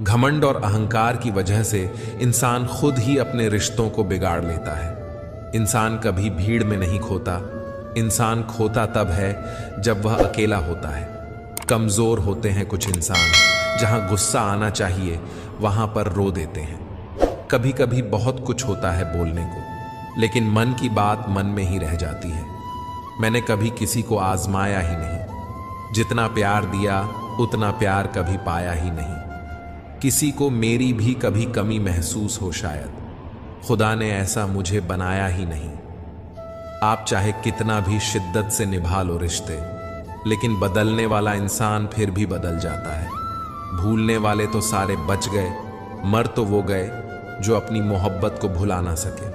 घमंड और अहंकार की वजह से इंसान खुद ही अपने रिश्तों को बिगाड़ लेता है। इंसान कभी भीड़ में नहीं खोता। इंसान खोता तब है जब वह अकेला होता है। कमजोर होते हैं कुछ इंसान, जहां गुस्सा आना चाहिए वहां पर रो देते हैं। कभी कभी बहुत कुछ होता है बोलने को, लेकिन मन की बात मन में ही रह जाती है। मैंने कभी किसी को आजमाया ही नहीं। जितना प्यार दिया उतना प्यार कभी पाया ही नहीं। किसी को मेरी भी कभी कमी महसूस हो शायद। खुदा ने ऐसा मुझे बनाया ही नहीं। आप चाहे कितना भी शिद्दत से निभा लो रिश्ते, लेकिन बदलने वाला इंसान फिर भी बदल जाता है। भूलने वाले तो सारे बच गए, मर तो वो गए जो अपनी मोहब्बत को भुला ना सके।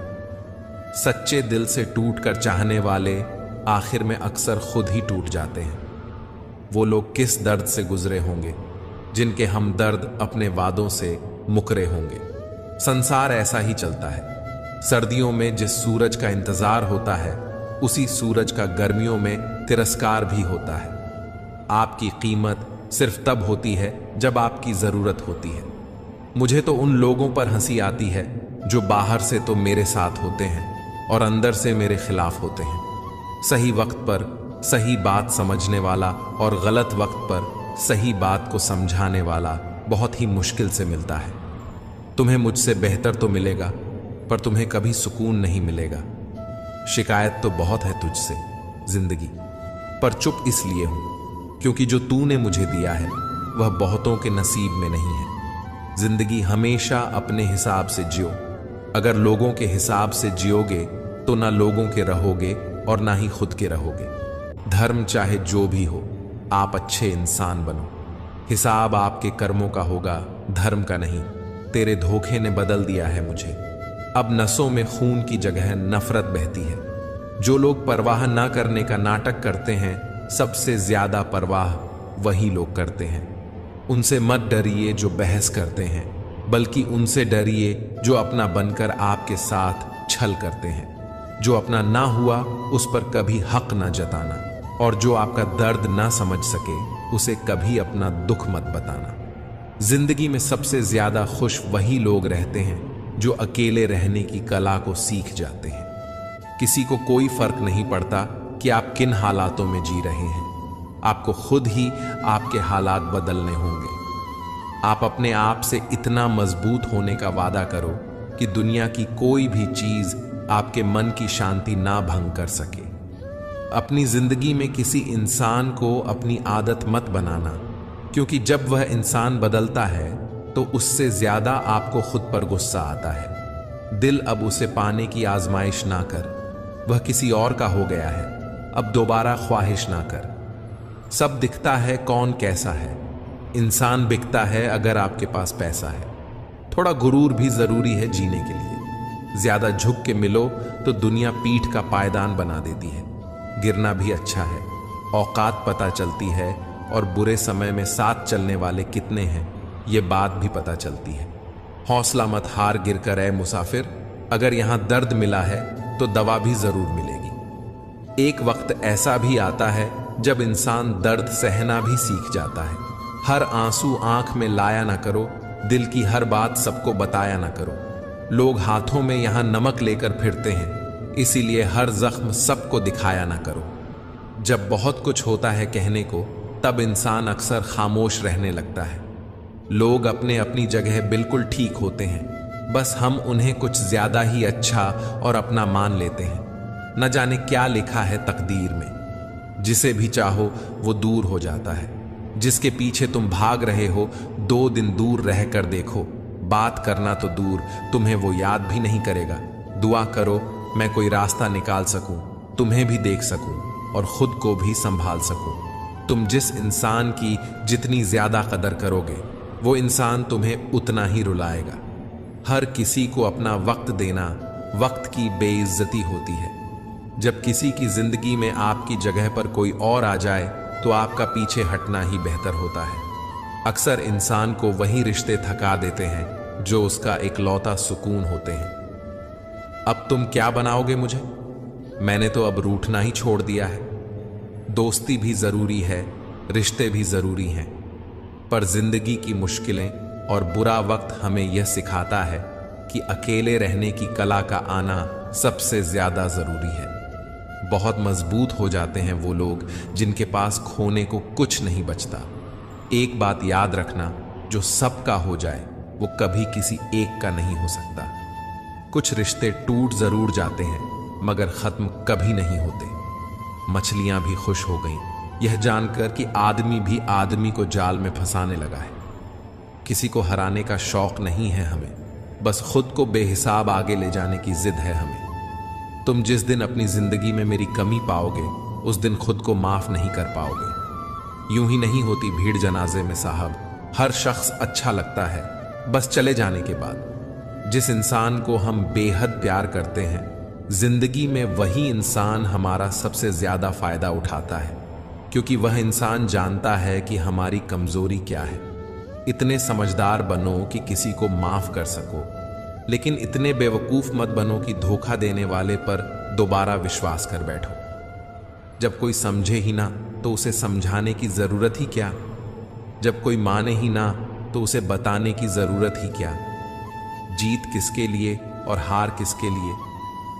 सच्चे दिल से टूट कर चाहने वाले आखिर में अक्सर खुद ही टूट जाते हैं। वो लोग किस दर्द से गुजरे होंगे जिनके हमदर्द अपने वादों से मुकरे होंगे। संसार ऐसा ही चलता है। सर्दियों में जिस सूरज का इंतजार होता है, उसी सूरज का गर्मियों में तिरस्कार भी होता है। आपकी कीमत सिर्फ तब होती है जब आपकी जरूरत होती है। मुझे तो उन लोगों पर हंसी आती है जो बाहर से तो मेरे साथ होते हैं और अंदर से मेरे खिलाफ होते हैं। सही वक्त पर सही बात समझने वाला और गलत वक्त पर सही बात को समझाने वाला बहुत ही मुश्किल से मिलता है। तुम्हें मुझसे बेहतर तो मिलेगा, पर तुम्हें कभी सुकून नहीं मिलेगा। शिकायत तो बहुत है तुझसे जिंदगी, पर चुप इसलिए हूं क्योंकि जो तूने मुझे दिया है वह बहुतों के नसीब में नहीं है। जिंदगी हमेशा अपने हिसाब से जियो। अगर लोगों के हिसाब से जियोगे तो ना लोगों के रहोगे और ना ही खुद के रहोगे। धर्म चाहे जो भी हो, आप अच्छे इंसान बनो। हिसाब आपके कर्मों का होगा, धर्म का नहीं। तेरे धोखे ने बदल दिया है मुझे। अब नसों में खून की जगह नफरत बहती है। जो लोग परवाह ना करने का नाटक करते हैं, सबसे ज्यादा परवाह वही लोग करते हैं। उनसे मत डरिए जो बहस करते हैं, बल्कि उनसे डरिए जो अपना बनकर आपके साथ छल करते हैं। जो अपना ना हुआ उस पर कभी हक ना जताना, और जो आपका दर्द ना समझ सके उसे कभी अपना दुख मत बताना। जिंदगी में सबसे ज्यादा खुश वही लोग रहते हैं जो अकेले रहने की कला को सीख जाते हैं। किसी को कोई फर्क नहीं पड़ता कि आप किन हालातों में जी रहे हैं। आपको खुद ही आपके हालात बदलने होंगे। आप अपने आप से इतना मजबूत होने का वादा करो कि दुनिया की कोई भी चीज आपके मन की शांति ना भंग कर सके। अपनी जिंदगी में किसी इंसान को अपनी आदत मत बनाना, क्योंकि जब वह इंसान बदलता है तो उससे ज्यादा आपको खुद पर गुस्सा आता है। दिल अब उसे पाने की आजमाइश ना कर, वह किसी और का हो गया है। अब दोबारा ख्वाहिश ना कर। सब दिखता है कौन कैसा है। इंसान बिकता है अगर आपके पास पैसा है। थोड़ा गुरूर भी जरूरी है जीने के लिए। ज्यादा झुक के मिलो तो दुनिया पीठ का पायदान बना देती है। गिरना भी अच्छा है। औकात पता चलती है और बुरे समय में साथ चलने वाले कितने हैं ये बात भी पता चलती है। हौसला मत हार गिर कर ऐ मुसाफिर। अगर यहां दर्द मिला है तो दवा भी जरूर मिलेगी। एक वक्त ऐसा भी आता है जब इंसान दर्द सहना भी सीख जाता है। हर आंसू आंख में लाया ना करो। दिल की हर बात सबको बताया ना करो। लोग हाथों में यहां नमक लेकर फिरते हैं, इसीलिए हर जख्म सबको दिखाया ना करो। जब बहुत कुछ होता है कहने को, तब इंसान अक्सर खामोश रहने लगता है। लोग अपने अपनी जगह बिल्कुल ठीक होते हैं, बस हम उन्हें कुछ ज्यादा ही अच्छा और अपना मान लेते हैं। न जाने क्या लिखा है तकदीर में। जिसे भी चाहो वो दूर हो जाता है। जिसके पीछे तुम भाग रहे हो, 2 दिन दूर रह कर देखो। बात करना तो दूर, तुम्हें वो याद भी नहीं करेगा। दुआ करो मैं कोई रास्ता निकाल सकूं, तुम्हें भी देख सकूं और खुद को भी संभाल सकूं। तुम जिस इंसान की जितनी ज्यादा कदर करोगे, वो इंसान तुम्हें उतना ही रुलाएगा। हर किसी को अपना वक्त देना वक्त की बेइज्जती होती है। जब किसी की जिंदगी में आपकी जगह पर कोई और आ जाए तो आपका पीछे हटना ही बेहतर होता है। अक्सर इंसान को वही रिश्ते थका देते हैं जो उसका इकलौता सुकून होते हैं। अब तुम क्या बनाओगे मुझे? मैंने तो अब रूठना ही छोड़ दिया है। दोस्ती भी जरूरी है, रिश्ते भी जरूरी हैं, पर जिंदगी की मुश्किलें और बुरा वक्त हमें यह सिखाता है कि अकेले रहने की कला का आना सबसे ज्यादा जरूरी है। बहुत मजबूत हो जाते हैं वो लोग जिनके पास खोने को कुछ नहीं बचता। एक बात याद रखना, जो सबका हो जाए वो कभी किसी एक का नहीं हो सकता। कुछ रिश्ते टूट जरूर जाते हैं मगर खत्म कभी नहीं होते। मछलियां भी खुश हो गईं यह जानकर कि आदमी भी आदमी को जाल में फंसाने लगा है। किसी को हराने का शौक नहीं है हमें, बस खुद को बेहिसाब आगे ले जाने की जिद है हमें। तुम जिस दिन अपनी जिंदगी में मेरी कमी पाओगे उस दिन खुद को माफ नहीं कर पाओगे। यूं ही नहीं होती भीड़ जनाजे में साहब। हर शख्स अच्छा लगता है बस चले जाने के बाद। जिस इंसान को हम बेहद प्यार करते हैं जिंदगी में वही इंसान हमारा सबसे ज्यादा फायदा उठाता है, क्योंकि वह इंसान जानता है कि हमारी कमजोरी क्या है। इतने समझदार बनो कि किसी को माफ कर सको, लेकिन इतने बेवकूफ मत बनो कि धोखा देने वाले पर दोबारा विश्वास कर बैठो। जब कोई समझे ही ना तो उसे समझाने की जरूरत ही क्या। जब कोई माने ही ना तो उसे बताने की जरूरत ही क्या। जीत किसके लिए और हार किसके लिए,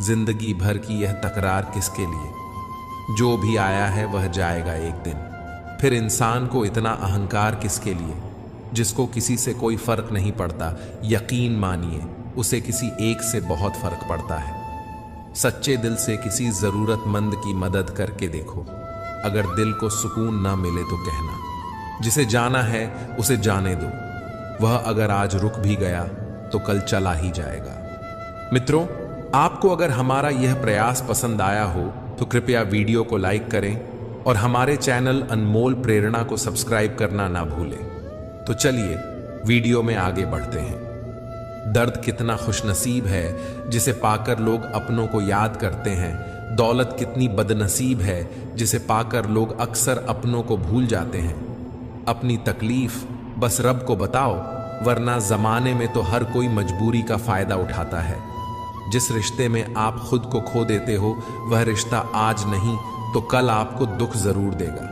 जिंदगी भर की यह तकरार किसके लिए। जो भी आया है वह जाएगा एक दिन। फिर इंसान को इतना अहंकार किसके लिए, जिसको किसी से कोई फर्क नहीं पड़ता। यकीन मानिए उसे किसी एक से बहुत फर्क पड़ता है। सच्चे दिल से किसी जरूरतमंद की मदद करके देखो। अगर दिल को सुकून ना मिले तो कहना। जिसे जाना है उसे जाने दो। वह अगर आज रुक भी गया तो कल चला ही जाएगा। मित्रों, आपको अगर हमारा यह प्रयास पसंद आया हो तो कृपया वीडियो को लाइक करें और हमारे चैनल अनमोल प्रेरणा को सब्सक्राइब करना ना भूलें। तो चलिए वीडियो में आगे बढ़ते हैं। दर्द कितना खुशनसीब है जिसे पाकर लोग अपनों को याद करते हैं। दौलत कितनी बदनसीब है जिसे पाकर लोग अक्सर अपनों को भूल जाते हैं। अपनी तकलीफ बस रब को बताओ, वरना जमाने में तो हर कोई मजबूरी का फायदा उठाता है। जिस रिश्ते में आप खुद को खो देते हो वह रिश्ता आज नहीं तो कल आपको दुख जरूर देगा।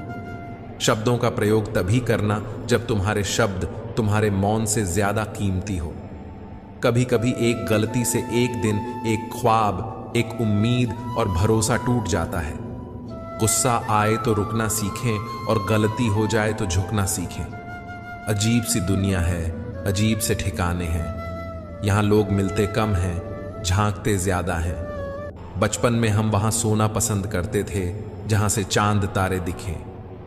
शब्दों का प्रयोग तभी करना जब तुम्हारे शब्द तुम्हारे मौन से ज्यादा कीमती हो। कभी कभी एक गलती से एक दिन, एक ख्वाब, एक उम्मीद और भरोसा टूट जाता है। गुस्सा आए तो रुकना सीखें और गलती हो जाए तो झुकना सीखें। अजीब सी दुनिया है, अजीब से ठिकाने हैं। यहाँ लोग मिलते कम हैं, झांकते ज्यादा हैं। बचपन में हम वहाँ सोना पसंद करते थे जहाँ से चांद तारे दिखें,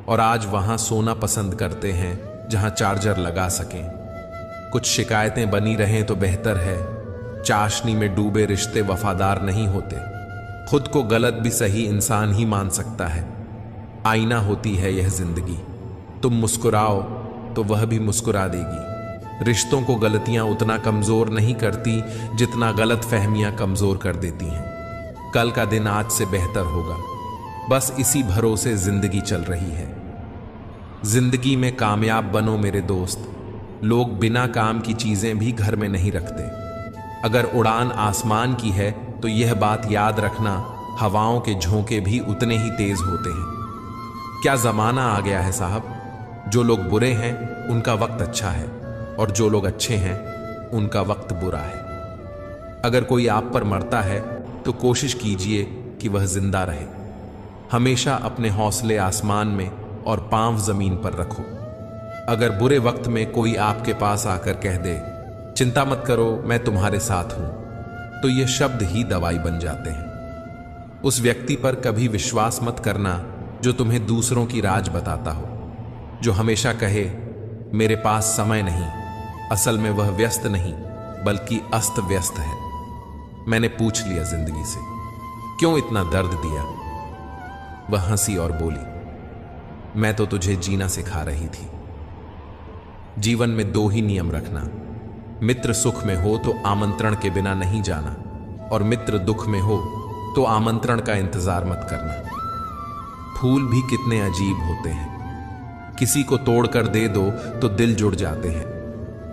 और आज वहाँ सोना पसंद करते हैं जहाँ चार्जर लगा सकें। कुछ शिकायतें बनी रहें तो बेहतर है। चाशनी में डूबे रिश्ते वफादार नहीं होते। खुद को गलत भी सही इंसान ही मान सकता है। आईना होती है यह जिंदगी। तुम मुस्कुराओ तो वह भी मुस्कुरा देगी। रिश्तों को गलतियां उतना कमजोर नहीं करती जितना गलत फहमियां कमजोर कर देती हैं। कल का दिन आज से बेहतर होगा, बस इसी भरोसे जिंदगी चल रही है। जिंदगी में कामयाब बनो मेरे दोस्त। लोग बिना काम की चीजें भी घर में नहीं रखते। अगर उड़ान आसमान की है तो यह बात याद रखना, हवाओं के झोंके भी उतने ही तेज होते हैं। क्या जमाना आ गया है साहब। जो लोग बुरे हैं उनका वक्त अच्छा है और जो लोग अच्छे हैं उनका वक्त बुरा है। अगर कोई आप पर मरता है तो कोशिश कीजिए कि वह जिंदा रहे। हमेशा अपने हौसले आसमान में और पांव जमीन पर रखो। अगर बुरे वक्त में कोई आपके पास आकर कह दे चिंता मत करो मैं तुम्हारे साथ हूं, तो ये शब्द ही दवाई बन जाते हैं। उस व्यक्ति पर कभी विश्वास मत करना जो तुम्हें दूसरों की राज बताता हो, जो हमेशा कहे मेरे पास समय नहीं। असल में वह व्यस्त नहीं बल्कि अस्त व्यस्त है। मैंने पूछ लिया जिंदगी से क्यों इतना दर्द दिया। वह हंसी और बोली मैं तो तुझे जीना सिखा रही थी। जीवन में दो ही नियम रखना, मित्र सुख में हो तो आमंत्रण के बिना नहीं जाना, और मित्र दुख में हो तो आमंत्रण का इंतजार मत करना। फूल भी कितने अजीब होते हैं, किसी को तोड़कर दे दो तो दिल जुड़ जाते हैं,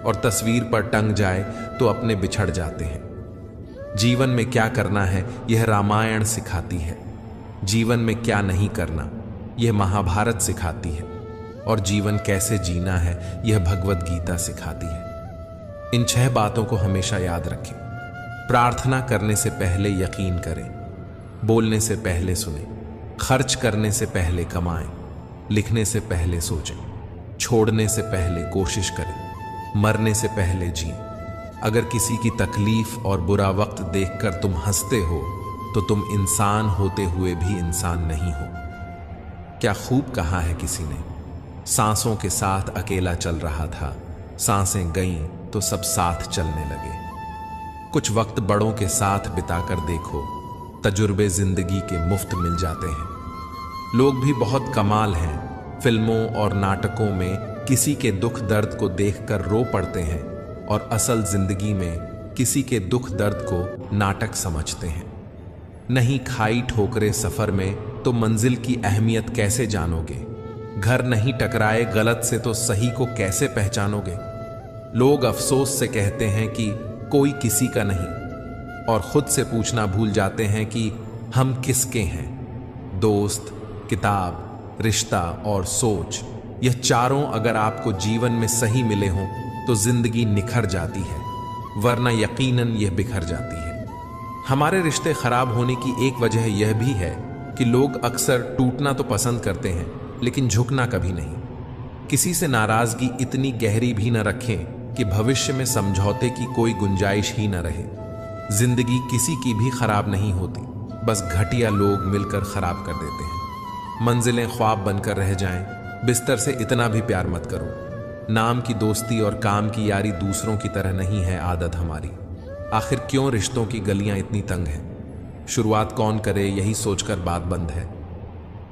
और तस्वीर पर टंग जाए तो अपने बिछड़ जाते हैं। जीवन में क्या करना है यह रामायण सिखाती है, जीवन में क्या नहीं करना यह महाभारत सिखाती है, और जीवन कैसे जीना है यह भगवत गीता सिखाती है। इन 6 बातों को हमेशा याद रखें। प्रार्थना करने से पहले यकीन करें, बोलने से पहले सुनें, खर्च करने से पहले कमाएं, लिखने से पहले सोचें, छोड़ने से पहले कोशिश करें, मरने से पहले जिएं। अगर किसी की तकलीफ और बुरा वक्त देखकर तुम हंसते हो तो तुम इंसान होते हुए भी इंसान नहीं हो। क्या खूब कहा है किसी ने, सांसों के साथ अकेला चल रहा था, सांसें गईं तो सब साथ चलने लगे। कुछ वक्त बड़ों के साथ बिताकर देखो, तजुर्बे जिंदगी के मुफ्त मिल जाते हैं। लोग भी बहुत कमाल हैं, फिल्मों और नाटकों में किसी के दुख दर्द को देखकर रो पड़ते हैं और असल जिंदगी में किसी के दुख दर्द को नाटक समझते हैं। नहीं खाई ठोकरे सफर में तो मंजिल की अहमियत कैसे जानोगे? घर नहीं टकराए गलत से तो सही को कैसे पहचानोगे? लोग अफसोस से कहते हैं कि कोई किसी का नहीं, और खुद से पूछना भूल जाते हैं कि हम किसके हैं। दोस्त, किताब, रिश्ता और सोच, यह चारों अगर आपको जीवन में सही मिले हों तो जिंदगी निखर जाती है, वरना यकीनन यह बिखर जाती है। हमारे रिश्ते खराब होने की एक वजह यह भी है कि लोग अक्सर टूटना तो पसंद करते हैं लेकिन झुकना कभी नहीं। किसी से नाराजगी इतनी गहरी भी न रखें कि भविष्य में समझौते की कोई गुंजाइश ही न रहे। जिंदगी किसी की भी खराब नहीं होती, बस घटिया लोग मिलकर खराब कर देते हैं। मंजिलें ख्वाब बनकर रह जाएं, बिस्तर से इतना भी प्यार मत करो। नाम की दोस्ती और काम की यारी दूसरों की तरह नहीं है आदत हमारी। आखिर क्यों रिश्तों की गलियां इतनी तंग हैं? शुरुआत कौन करे यही सोचकर बात बंद है।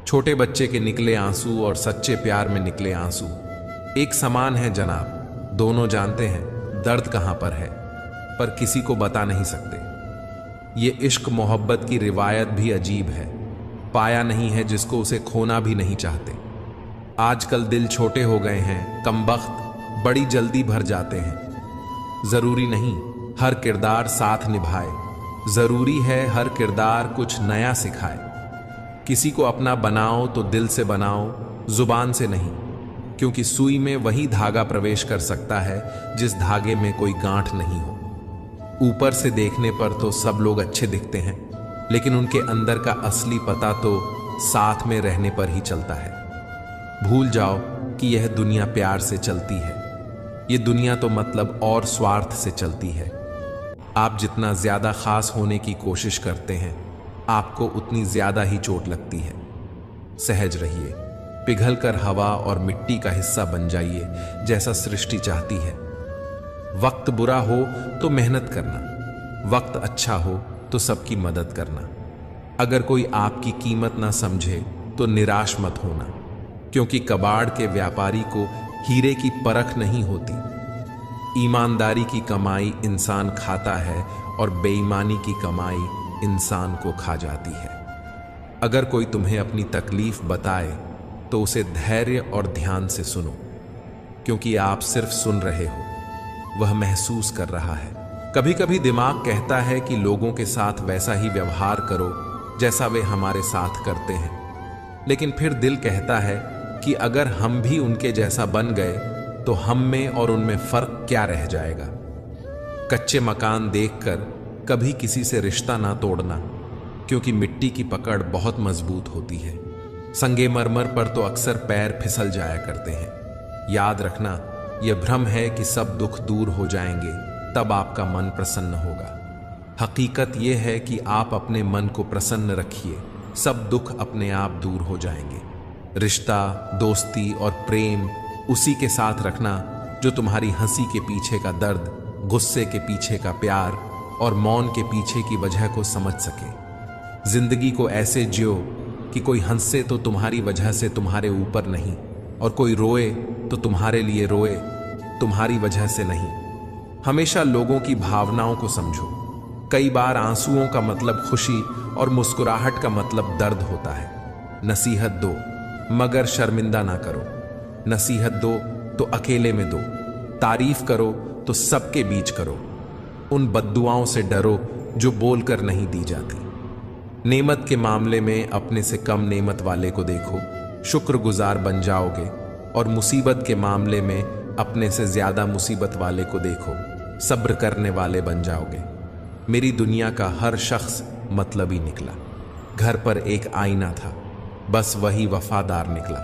छोटे बच्चे के निकले आंसू और सच्चे प्यार में निकले आंसू एक समान है जनाब। दोनों जानते हैं दर्द कहां पर है, पर किसी को बता नहीं सकते। ये इश्क मोहब्बत की रिवायत भी अजीब है। पाया नहीं है जिसको उसे खोना भी नहीं चाहते। आजकल दिल छोटे हो गए हैं, कमबख्त बड़ी जल्दी भर जाते हैं। जरूरी नहीं हर किरदार साथ निभाए, जरूरी है हर किरदार कुछ नया सिखाए। किसी को अपना बनाओ तो दिल से बनाओ, जुबान से नहीं, क्योंकि सुई में वही धागा प्रवेश कर सकता है जिस धागे में कोई गांठ नहीं हो। ऊपर से देखने पर तो सब लोग अच्छे दिखते हैं, लेकिन उनके अंदर का असली पता तो साथ में रहने पर ही चलता है। भूल जाओ कि यह दुनिया प्यार से चलती है, यह दुनिया तो मतलब और स्वार्थ से चलती है। आप जितना ज्यादा खास होने की कोशिश करते हैं, आपको उतनी ज्यादा ही चोट लगती है। सहज रहिए, पिघलकर हवा और मिट्टी का हिस्सा बन जाइए, जैसा सृष्टि चाहती है। वक्त बुरा हो तो मेहनत करना, वक्त अच्छा हो तो सबकी मदद करना। अगर कोई आपकी कीमत ना समझे तो निराश मत होना, क्योंकि कबाड़ के व्यापारी को हीरे की परख नहीं होती। ईमानदारी की कमाई इंसान खाता है और बेईमानी की कमाई इंसान को खा जाती है। अगर कोई तुम्हें अपनी तकलीफ बताए तो उसे धैर्य और ध्यान से सुनो, क्योंकि आप सिर्फ सुन रहे हो, वह महसूस कर रहा है। कभी कभी दिमाग कहता है कि लोगों के साथ वैसा ही व्यवहार करो जैसा वे हमारे साथ करते हैं, लेकिन फिर दिल कहता है कि अगर हम भी उनके जैसा बन गए तो हम में और उनमें फर्क क्या रह जाएगा। कच्चे मकान देखकर कभी किसी से रिश्ता ना तोड़ना, क्योंकि मिट्टी की पकड़ बहुत मजबूत होती है। संगमरमर पर तो अक्सर पैर फिसल जाया करते हैं। याद रखना, यह भ्रम है कि सब दुख दूर हो जाएंगे, तब आपका मन प्रसन्न होगा। हकीकत यह है कि आप अपने मन को प्रसन्न रखिए, सब दुख अपने आप दूर हो जाएंगे। रिश्ता, दोस्ती और प्रेम उसी के साथ रखना जो तुम्हारी हंसी के पीछे का दर्द, गुस्से के पीछे का प्यार और मौन के पीछे की वजह को समझ सके। जिंदगी को ऐसे जियो कि कोई हंसे तो तुम्हारी वजह से तुम्हारे ऊपर नहीं, और कोई रोए तो तुम्हारे लिए रोए, तुम्हारी वजह से नहीं। हमेशा लोगों की भावनाओं को समझो। कई बार आंसुओं का मतलब खुशी और मुस्कुराहट का मतलब दर्द होता है। नसीहत दो मगर शर्मिंदा ना करो। नसीहत दो तो अकेले में दो, तारीफ करो तो सबके बीच करो। उन बद्दुआओं से डरो जो बोलकर नहीं दी जाती। नेमत के मामले में अपने से कम नेमत वाले को देखो, शुक्रगुजार बन जाओगे, और मुसीबत के मामले में अपने से ज्यादा मुसीबत वाले को देखो, सब्र करने वाले बन जाओगे। मेरी दुनिया का हर शख्स मतलबी निकला। घर पर एक आईना था, बस वही वफादार निकला।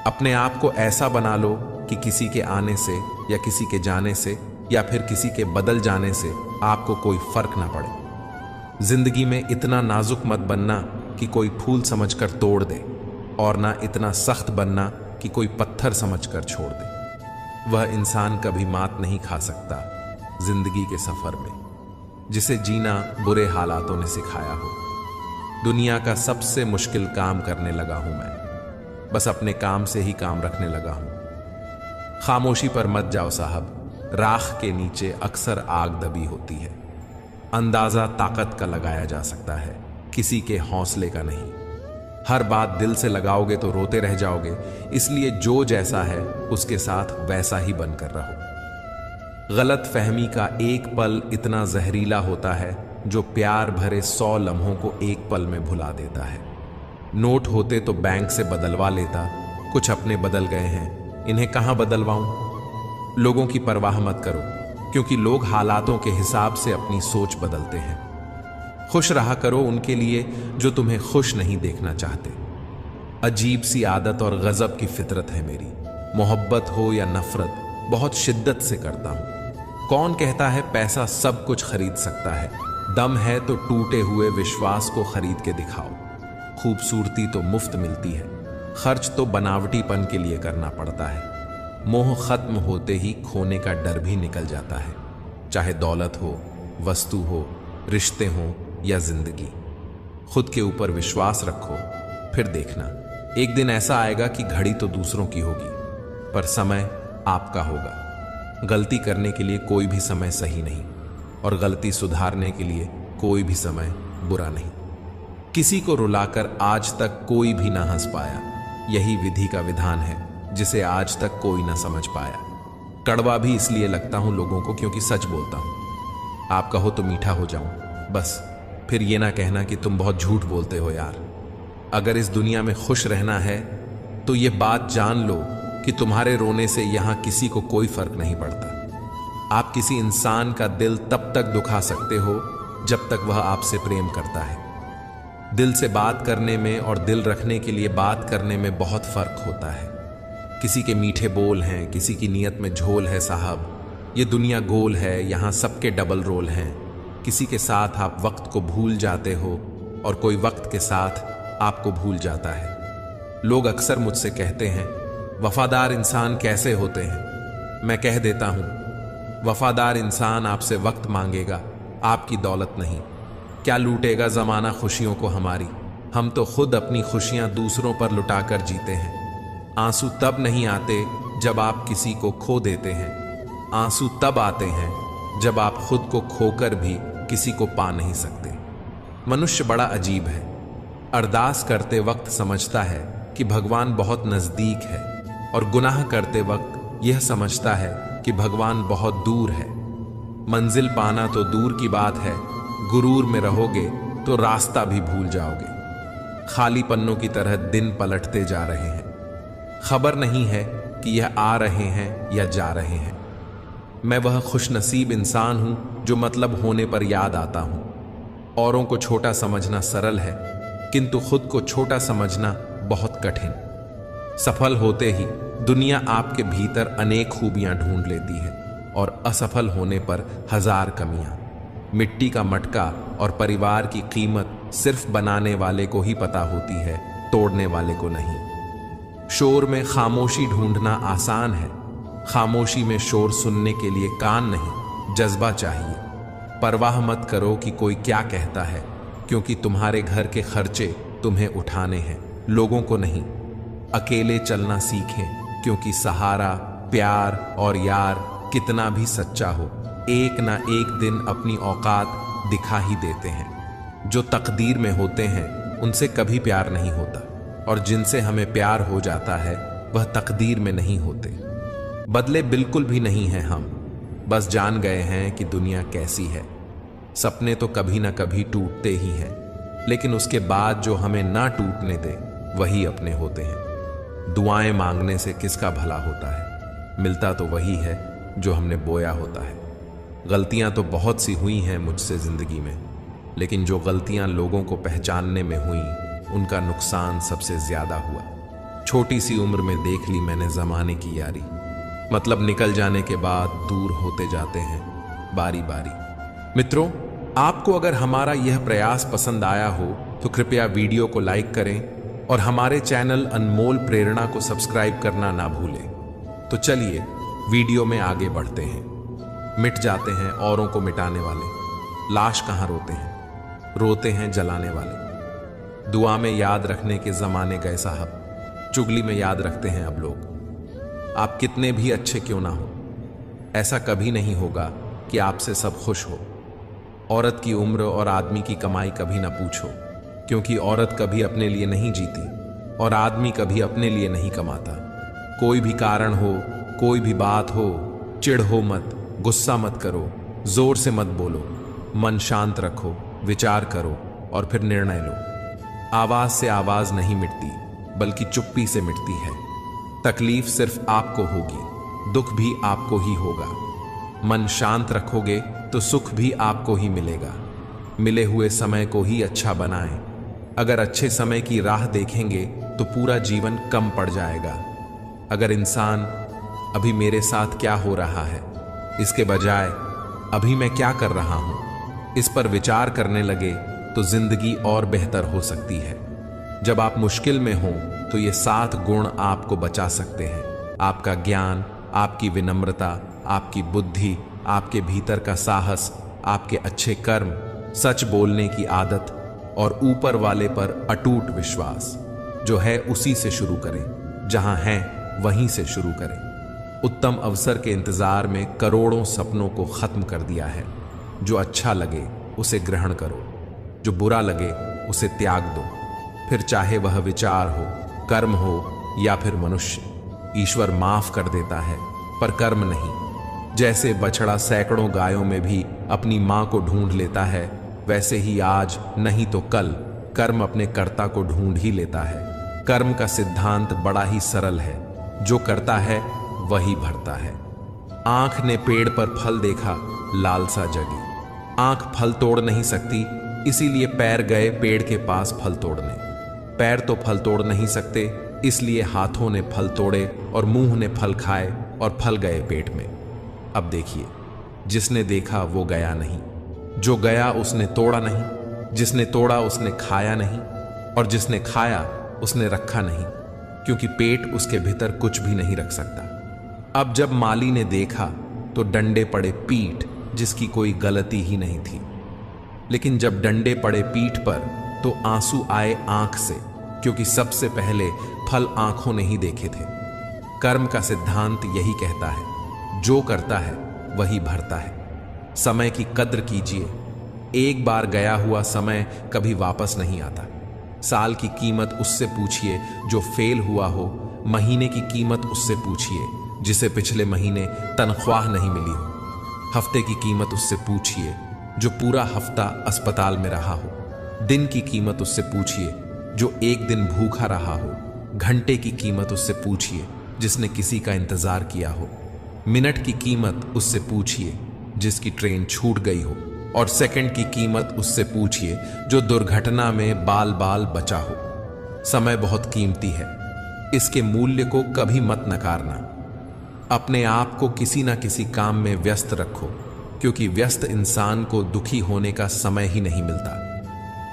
अपने आप को ऐसा बना लो कि किसी के आने से या किसी के जाने से या फिर किसी के बदल जाने से आपको कोई फर्क ना पड़े। जिंदगी में इतना नाजुक मत बनना कि कोई फूल समझकर तोड़ दे, और ना इतना सख्त बनना कि कोई पत्थर समझकर छोड़ दे। वह इंसान कभी मात नहीं खा सकता जिंदगी के सफर में, जिसे जीना बुरे हालातों ने सिखाया हो। दुनिया का सबसे मुश्किल काम करने लगा हूं मैं, बस अपने काम से ही काम रखने लगा हूं। खामोशी पर मत जाओ साहब, राख के नीचे अक्सर आग दबी होती है। अंदाजा ताकत का लगाया जा सकता है, किसी के हौसले का नहीं। हर बात दिल से लगाओगे तो रोते रह जाओगे, इसलिए जो जैसा है उसके साथ वैसा ही बनकर रहो। गलत फहमी का एक पल इतना जहरीला होता है जो प्यार भरे 100 लम्हों को एक पल में भुला देता है। नोट होते तो बैंक से बदलवा लेता, कुछ अपने बदल गए हैं, इन्हें कहां बदलवाऊं। लोगों की परवाह मत करो, क्योंकि लोग हालातों के हिसाब से अपनी सोच बदलते हैं। खुश रहा करो उनके लिए जो तुम्हें खुश नहीं देखना चाहते। अजीब सी आदत और गजब की फितरत है मेरी। मोहब्बत हो या नफरत बहुत शिद्दत से करता हूं। कौन कहता है पैसा सब कुछ खरीद सकता है? दम है तो टूटे हुए विश्वास को खरीद के दिखाओ। खूबसूरती तो मुफ्त मिलती है, खर्च तो बनावटीपन के लिए करना पड़ता है। मोह खत्म होते ही खोने का डर भी निकल जाता है, चाहे दौलत हो, वस्तु हो, रिश्ते हो या जिंदगी। खुद के ऊपर विश्वास रखो, फिर देखना एक दिन ऐसा आएगा कि घड़ी तो दूसरों की होगी, पर समय आपका होगा। गलती करने के लिए कोई भी समय सही नहीं, और गलती सुधारने के लिए कोई भी समय बुरा नहीं। किसी को रुलाकर आज तक कोई भी ना हंस पाया, यही विधि का विधान है जिसे आज तक कोई ना समझ पाया। कड़वा भी इसलिए लगता हूं लोगों को क्योंकि सच बोलता हूं। आप कहो तो मीठा हो जाऊं, बस फिर ये ना कहना कि तुम बहुत झूठ बोलते हो यार। अगर इस दुनिया में खुश रहना है तो ये बात जान लो कि तुम्हारे रोने से यहां किसी को कोई फर्क नहीं पड़ता। आप किसी इंसान का दिल तब तक दुखा सकते हो जब तक वह आपसे प्रेम करता है। दिल से बात करने में और दिल रखने के लिए बात करने में बहुत फर्क होता है। किसी के मीठे बोल हैं, किसी की नीयत में झोल है साहब। ये दुनिया गोल है, यहां सबके डबल रोल हैं। किसी के साथ आप वक्त को भूल जाते हो और कोई वक्त के साथ आपको भूल जाता है। लोग अक्सर मुझसे कहते हैं वफादार इंसान कैसे होते हैं। मैं कह देता हूं वफादार इंसान आपसे वक्त मांगेगा, आपकी दौलत नहीं। क्या लूटेगा जमाना खुशियों को हमारी? हम तो खुद अपनी खुशियां दूसरों पर लुटाकर जीते हैं। आंसू तब नहीं आते जब आप किसी को खो देते हैं, आंसू तब आते हैं जब आप खुद को खोकर भी किसी को पा नहीं सकते। मनुष्य बड़ा अजीब है। अरदास करते वक्त समझता है कि भगवान बहुत नजदीक है, और गुनाह करते वक्त यह समझता है कि भगवान बहुत दूर है। मंजिल पाना तो दूर की बात है, गुरूर में रहोगे तो रास्ता भी भूल जाओगे। खाली पन्नों की तरह दिन पलटते जा रहे हैं, खबर नहीं है कि यह आ रहे हैं या जा रहे हैं। मैं वह खुशनसीब इंसान हूं जो मतलब होने पर याद आता हूं। औरों को छोटा समझना सरल है, किंतु खुद को छोटा समझना बहुत कठिन। सफल होते ही दुनिया आपके भीतर अनेक खूबियां ढूंढ लेती है, और असफल होने पर 1000 कमियां। मिट्टी का मटका और परिवार की कीमत सिर्फ बनाने वाले को ही पता होती है, तोड़ने वाले को नहीं। शोर में खामोशी ढूंढना आसान है, खामोशी में शोर सुनने के लिए कान नहीं, जज्बा चाहिए। परवाह मत करो कि कोई क्या कहता है, क्योंकि तुम्हारे घर के खर्चे तुम्हें उठाने हैं, लोगों को नहीं। अकेले चलना सीखें, क्योंकि सहारा, प्यार और यार कितना भी सच्चा हो, एक ना एक दिन अपनी औकात दिखा ही देते हैं। जो तकदीर में होते हैं उनसे कभी प्यार नहीं होता, और जिनसे हमें प्यार हो जाता है वह तकदीर में नहीं होते। बदले बिल्कुल भी नहीं हैं हम, बस जान गए हैं कि दुनिया कैसी है। सपने तो कभी ना कभी टूटते ही हैं, लेकिन उसके बाद जो हमें ना टूटने दे वही अपने होते हैं। दुआएं मांगने से किसका भला होता है? मिलता तो वही है जो हमने बोया होता है। गलतियां तो बहुत सी हुई हैं मुझसे ज़िंदगी में, लेकिन जो गलतियां लोगों को पहचानने में हुई उनका नुकसान सबसे ज़्यादा हुआ। छोटी सी उम्र में देख ली मैंने ज़माने की यारी, मतलब निकल जाने के बाद दूर होते जाते हैं बारी बारी। मित्रों, आपको अगर हमारा यह प्रयास पसंद आया हो तो कृपया वीडियो को लाइक करें और हमारे चैनल अनमोल प्रेरणा को सब्सक्राइब करना ना भूलें। तो चलिए वीडियो में आगे बढ़ते हैं। मिट जाते हैं औरों को मिटाने वाले, लाश कहाँ रोते हैं, रोते हैं जलाने वाले। दुआ में याद रखने के ज़माने गए साहब, चुगली में याद रखते हैं अब लोग। आप कितने भी अच्छे क्यों ना हो, ऐसा कभी नहीं होगा कि आपसे सब खुश हो। औरत की उम्र और आदमी की कमाई कभी ना पूछो, क्योंकि औरत कभी अपने लिए नहीं जीती और आदमी कभी अपने लिए नहीं कमाता। कोई भी कारण हो, कोई भी बात हो, चिढ़ो मत, गुस्सा मत करो, जोर से मत बोलो, मन शांत रखो, विचार करो और फिर निर्णय लो। आवाज से आवाज नहीं मिटती, बल्कि चुप्पी से मिटती है। तकलीफ सिर्फ आपको होगी, दुख भी आपको ही होगा। मन शांत रखोगे तो सुख भी आपको ही मिलेगा। मिले हुए समय को ही अच्छा बनाएं। अगर अच्छे समय की राह देखेंगे तो पूरा जीवन कम पड़ जाएगा। अगर इंसान अभी मेरे साथ क्या हो रहा है, इसके बजाय अभी मैं क्या कर रहा हूं, इस पर विचार करने लगे तो जिंदगी और बेहतर हो सकती है। जब आप मुश्किल में हो तो ये 7 गुण आपको बचा सकते हैं। आपका ज्ञान, आपकी विनम्रता, आपकी बुद्धि, आपके भीतर का साहस, आपके अच्छे कर्म, सच बोलने की आदत और ऊपर वाले पर अटूट विश्वास। जो है उसी से शुरू करें, जहां हैं वहीं से शुरू करें। उत्तम अवसर के इंतजार में करोड़ों सपनों को खत्म कर दिया है। जो अच्छा लगे उसे ग्रहण करो, जो बुरा लगे उसे त्याग दो। फिर चाहे वह विचार हो, कर्म हो या फिर मनुष्य, ईश्वर माफ कर देता है, पर कर्म नहीं। जैसे बछड़ा सैकड़ों गायों में भी अपनी मां को ढूंढ लेता है, वैसे ही आज नहीं तो कल कर्म अपने कर्ता को ढूंढ ही लेता है। कर्म का सिद्धांत बड़ा ही सरल है, जो करता है वही भरता है। आंख ने पेड़ पर फल देखा, लालसा जगी। आंख फल तोड़ नहीं सकती, इसीलिए पैर गए पेड़ के पास फल तोड़ने। पैर तो फल तोड़ नहीं सकते, इसलिए हाथों ने फल तोड़े और मुंह ने फल खाए और फल गए पेट में। अब देखिए, जिसने देखा वो गया नहीं, जो गया उसने तोड़ा नहीं, जिसने तोड़ा उसने खाया नहीं और जिसने खाया उसने रखा नहीं, क्योंकि पेट उसके भीतर कुछ भी नहीं रख सकता। अब जब माली ने देखा तो डंडे पड़े पीठ, जिसकी कोई गलती ही नहीं थी। लेकिन जब डंडे पड़े पीठ पर तो आंसू आए आंख से, क्योंकि सबसे पहले फल आंखों ने ही देखे थे। कर्म का सिद्धांत यही कहता है, जो करता है वही भरता है। समय की कद्र कीजिए, एक बार गया हुआ समय कभी वापस नहीं आता। साल की कीमत उससे पूछिए जो फेल हुआ हो, महीने की कीमत उससे पूछिए जिसे पिछले महीने तनख्वाह नहीं मिली हो, हफ्ते की कीमत उससे पूछिए जो पूरा हफ्ता अस्पताल में रहा हो, दिन की कीमत उससे पूछिए जो एक दिन भूखा रहा हो, घंटे की कीमत उससे पूछिए जिसने किसी का इंतजार किया हो, मिनट की कीमत उससे पूछिए जिसकी ट्रेन छूट गई हो, और सेकंड की कीमत उससे पूछिए जो दुर्घटना में बाल बाल बचा हो। समय बहुत कीमती है, इसके मूल्य को कभी मत नकारना। अपने आप को किसी ना किसी काम में व्यस्त रखो, क्योंकि व्यस्त इंसान को दुखी होने का समय ही नहीं मिलता।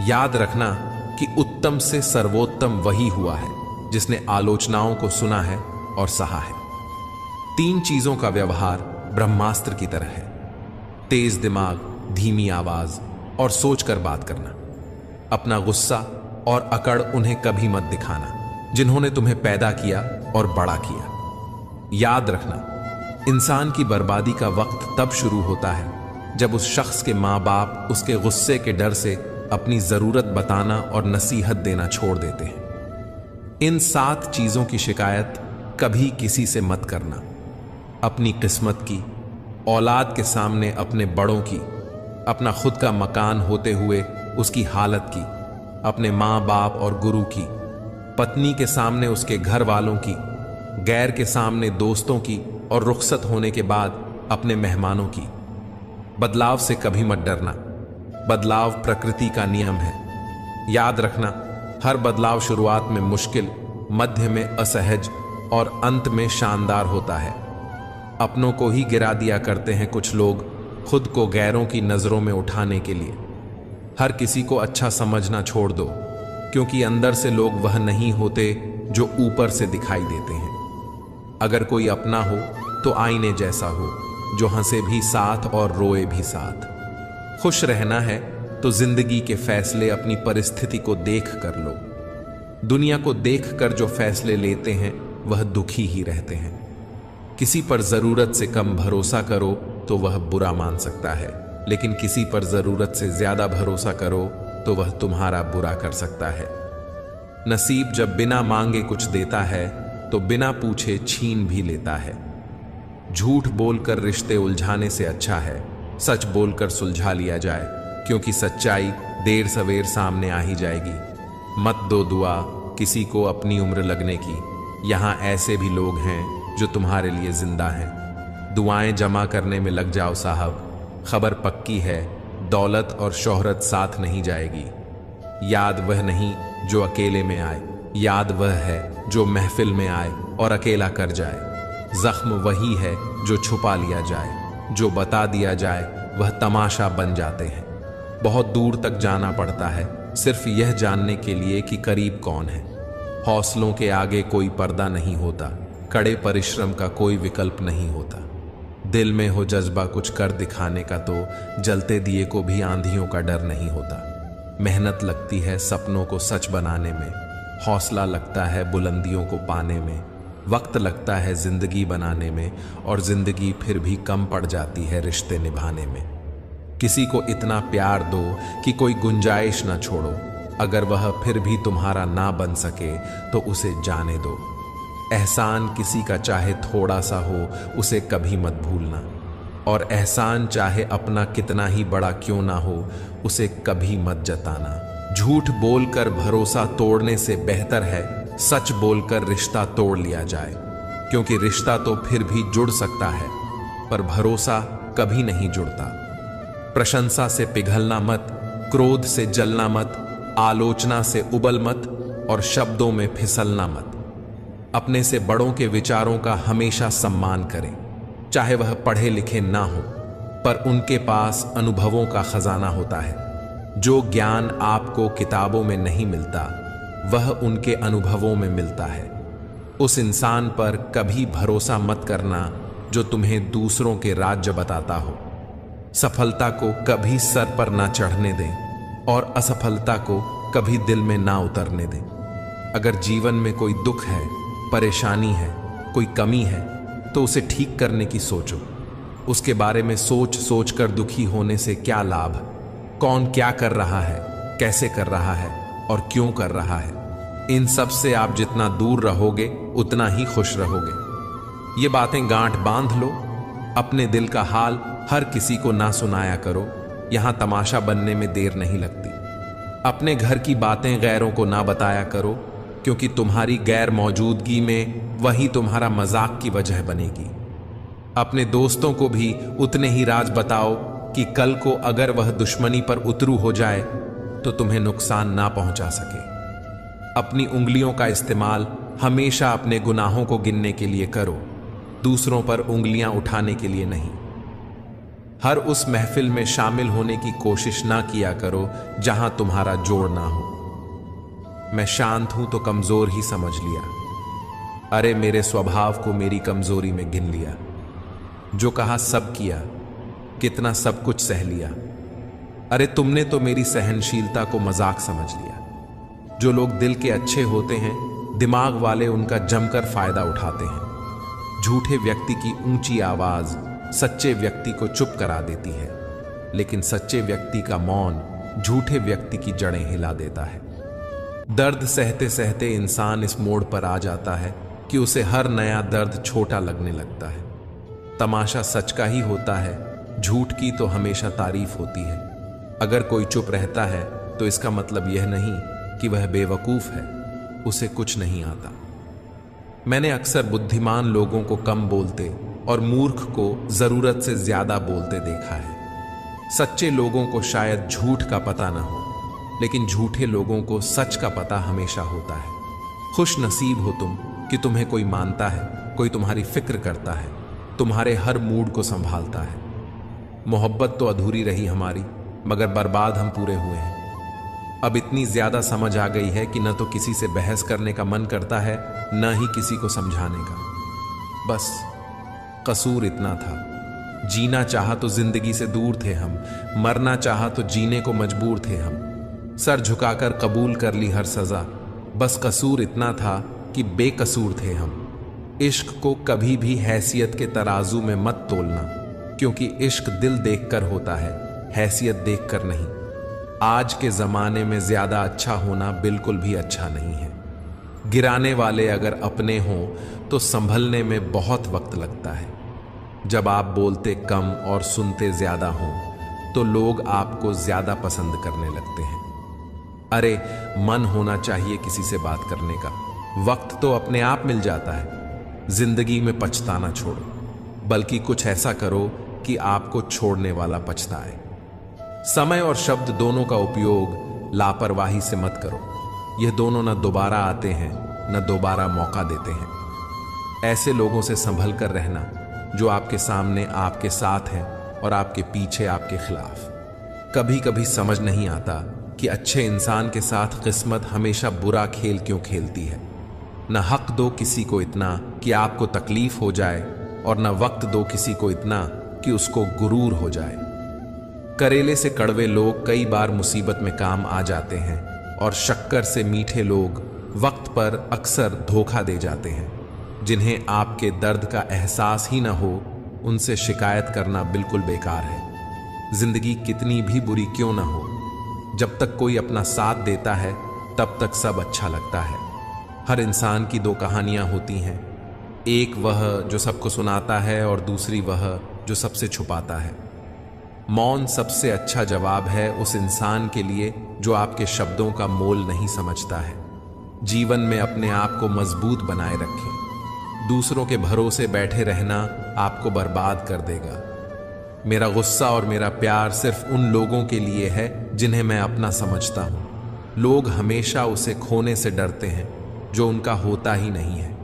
याद रखना कि उत्तम से सर्वोत्तम वही हुआ है जिसने आलोचनाओं को सुना है और सहा है। 3 चीजों का व्यवहार ब्रह्मास्त्र की तरह है: तेज दिमाग, धीमी आवाज और सोचकर बात करना। अपना गुस्सा और अकड़ उन्हें कभी मत दिखाना जिन्होंने तुम्हें पैदा किया और बड़ा किया। याद रखना, इंसान की बर्बादी का वक्त तब शुरू होता है जब उस शख्स के माँ बाप उसके गुस्से के डर से अपनी जरूरत बताना और नसीहत देना छोड़ देते हैं। इन 7 चीजों की शिकायत कभी किसी से मत करना: अपनी किस्मत की, औलाद के सामने अपने बड़ों की, अपना खुद का मकान होते हुए उसकी हालत की, अपने माँ बाप और गुरु की, पत्नी के सामने उसके घर वालों की, गैर के सामने दोस्तों की और रुखसत होने के बाद अपने मेहमानों की। बदलाव से कभी मत डरना। बदलाव प्रकृति का नियम है। याद रखना, हर बदलाव शुरुआत में मुश्किल, मध्य में असहज और अंत में शानदार होता है। अपनों को ही गिरा दिया करते हैं कुछ लोग, खुद को गैरों की नजरों में उठाने के लिए। हर किसी को अच्छा समझना छोड़ दो, क्योंकि अंदर से लोग वह नहीं होते जो ऊपर से दिखाई देते हैं। अगर कोई अपना हो तो आईने जैसा हो, जो हंसे भी साथ और रोए भी साथ। खुश रहना है तो जिंदगी के फैसले अपनी परिस्थिति को देख कर लो। दुनिया को देख कर जो फैसले लेते हैं वह दुखी ही रहते हैं। किसी पर जरूरत से कम भरोसा करो तो वह बुरा मान सकता है, लेकिन किसी पर जरूरत से ज्यादा भरोसा करो तो वह तुम्हारा बुरा कर सकता है। नसीब जब बिना मांगे कुछ देता है तो बिना पूछे छीन भी लेता है। झूठ बोलकर रिश्ते उलझाने से अच्छा है सच बोलकर सुलझा लिया जाए, क्योंकि सच्चाई देर सवेर सामने आ ही जाएगी। मत दो दुआ किसी को अपनी उम्र लगने की, यहां ऐसे भी लोग हैं जो तुम्हारे लिए जिंदा हैं। दुआएं जमा करने में लग जाओ साहब, खबर पक्की है दौलत और शोहरत साथ नहीं जाएगी। याद वह नहीं जो अकेले में आए, याद वह है जो महफिल में आए और अकेला कर जाए। जख्म वही है जो छुपा लिया जाए, जो बता दिया जाए वह तमाशा बन जाते हैं। बहुत दूर तक जाना पड़ता है सिर्फ यह जानने के लिए कि करीब कौन है। हौसलों के आगे कोई पर्दा नहीं होता, कड़े परिश्रम का कोई विकल्प नहीं होता। दिल में हो जज्बा कुछ कर दिखाने का तो जलते दिए को भी आंधियों का डर नहीं होता। मेहनत लगती है सपनों को सच बनाने में, हौसला लगता है बुलंदियों को पाने में, वक्त लगता है जिंदगी बनाने में, और जिंदगी फिर भी कम पड़ जाती है रिश्ते निभाने में। किसी को इतना प्यार दो कि कोई गुंजाइश ना छोड़ो। अगर वह फिर भी तुम्हारा ना बन सके तो उसे जाने दो। एहसान किसी का चाहे थोड़ा सा हो उसे कभी मत भूलना, और एहसान चाहे अपना कितना ही बड़ा क्यों ना हो उसे कभी मत जताना। झूठ बोलकर भरोसा तोड़ने से बेहतर है सच बोलकर रिश्ता तोड़ लिया जाए, क्योंकि रिश्ता तो फिर भी जुड़ सकता है पर भरोसा कभी नहीं जुड़ता। प्रशंसा से पिघलना मत, क्रोध से जलना मत, आलोचना से उबल मत और शब्दों में फिसलना मत। अपने से बड़ों के विचारों का हमेशा सम्मान करें, चाहे वह पढ़े लिखे ना हो, पर उनके पास अनुभवों का खजाना होता है। जो ज्ञान आपको किताबों में नहीं मिलता वह उनके अनुभवों में मिलता है। उस इंसान पर कभी भरोसा मत करना जो तुम्हें दूसरों के राज्य बताता हो। सफलता को कभी सर पर ना चढ़ने दें और असफलता को कभी दिल में ना उतरने दें। अगर जीवन में कोई दुख है, परेशानी है, कोई कमी है तो उसे ठीक करने की सोचो। उसके बारे में सोच सोच कर दुखी होने से क्या लाभ? कौन क्या कर रहा है, कैसे कर रहा है और क्यों कर रहा है? इन सब से आप जितना दूर रहोगे उतना ही खुश रहोगे। ये बातें गांठ बांध लो। अपने दिल का हाल हर किसी को ना सुनाया करो, यहां तमाशा बनने में देर नहीं लगती। अपने घर की बातें गैरों को ना बताया करो, क्योंकि तुम्हारी गैर मौजूदगी में वही तुम्हारा मजाक की वजह बनेगी। अपने दोस्तों को भी उतने ही राज बताओ कि कल को अगर वह दुश्मनी पर उतरू हो जाए तो तुम्हें नुकसान ना पहुंचा सके। अपनी उंगलियों का इस्तेमाल हमेशा अपने गुनाहों को गिनने के लिए करो, दूसरों पर उंगलियां उठाने के लिए नहीं। हर उस महफिल में शामिल होने की कोशिश ना किया करो जहां तुम्हारा जोड़ ना हो। मैं शांत हूं तो कमजोर ही समझ लिया। अरे मेरे स्वभाव को मेरी कमजोरी में गिन लिया। जो कहा सब किया, कितना सब कुछ सह लिया। अरे तुमने तो मेरी सहनशीलता को मजाक समझ लिया। जो लोग दिल के अच्छे होते हैं, दिमाग वाले उनका जमकर फायदा उठाते हैं। झूठे व्यक्ति की ऊंची आवाज सच्चे व्यक्ति को चुप करा देती है, लेकिन सच्चे व्यक्ति का मौन झूठे व्यक्ति की जड़ें हिला देता है। दर्द सहते सहते इंसान इस मोड़ पर आ जाता है कि उसे हर नया दर्द छोटा लगने लगता है। तमाशा सच का ही होता है, झूठ की तो हमेशा तारीफ होती है। अगर कोई चुप रहता है तो इसका मतलब यह नहीं कि वह बेवकूफ है, उसे कुछ नहीं आता। मैंने अक्सर बुद्धिमान लोगों को कम बोलते और मूर्ख को जरूरत से ज्यादा बोलते देखा है। सच्चे लोगों को शायद झूठ का पता न हो, लेकिन झूठे लोगों को सच का पता हमेशा होता है। खुश नसीब हो तुम कि तुम्हें कोई मानता है, कोई तुम्हारी फिक्र करता है, तुम्हारे हर मूड को संभालता है। मोहब्बत तो अधूरी रही हमारी, मगर बर्बाद हम पूरे हुए हैं। अब इतनी ज्यादा समझ आ गई है कि न तो किसी से बहस करने का मन करता है, न ही किसी को समझाने का। बस कसूर इतना था, जीना चाहा तो जिंदगी से दूर थे हम, मरना चाहा तो जीने को मजबूर थे हम। सर झुकाकर कबूल कर ली हर सजा, बस कसूर इतना था कि बेकसूर थे हम। इश्क को कभी भी हैसियत के तराजू में मत तोलना, क्योंकि इश्क दिल देखकर होता है, हैसियत देखकर नहीं। आज के जमाने में ज्यादा अच्छा होना बिल्कुल भी अच्छा नहीं है। गिराने वाले अगर अपने हों तो संभलने में बहुत वक्त लगता है। जब आप बोलते कम और सुनते ज्यादा हों तो लोग आपको ज्यादा पसंद करने लगते हैं। अरे मन होना चाहिए किसी से बात करने का, वक्त तो अपने आप मिल जाता है। जिंदगी में पछताना छोड़ो, बल्कि कुछ ऐसा करो कि आपको छोड़ने वाला पछताए। समय और शब्द दोनों का उपयोग लापरवाही से मत करो। यह दोनों न दोबारा आते हैं, न दोबारा मौका देते हैं। ऐसे लोगों से संभल कर रहना जो आपके सामने आपके साथ हैं और आपके पीछे आपके खिलाफ। कभी कभी समझ नहीं आता कि अच्छे इंसान के साथ किस्मत हमेशा बुरा खेल क्यों खेलती है। न हक दो किसी को इतना कि आपको तकलीफ हो जाए, और न वक्त दो किसी को इतना कि उसको गुरूर हो जाए। करेले से कड़वे लोग कई बार मुसीबत में काम आ जाते हैं, और शक्कर से मीठे लोग वक्त पर अक्सर धोखा दे जाते हैं। जिन्हें आपके दर्द का एहसास ही ना हो, उनसे शिकायत करना बिल्कुल बेकार है। जिंदगी कितनी भी बुरी क्यों ना हो, जब तक कोई अपना साथ देता है तब तक सब अच्छा लगता है। हर इंसान की दो कहानियां होती हैं, एक वह जो सबको सुनाता है और दूसरी वह जो सबसे छुपाता है। मौन सबसे अच्छा जवाब है उस इंसान के लिए जो आपके शब्दों का मोल नहीं समझता है। जीवन में अपने आप को मजबूत बनाए रखें। दूसरों के भरोसे बैठे रहना आपको बर्बाद कर देगा। मेरा गुस्सा और मेरा प्यार सिर्फ उन लोगों के लिए है जिन्हें मैं अपना समझता हूं। लोग हमेशा उसे खोने से डरते हैं जो उनका होता ही नहीं है।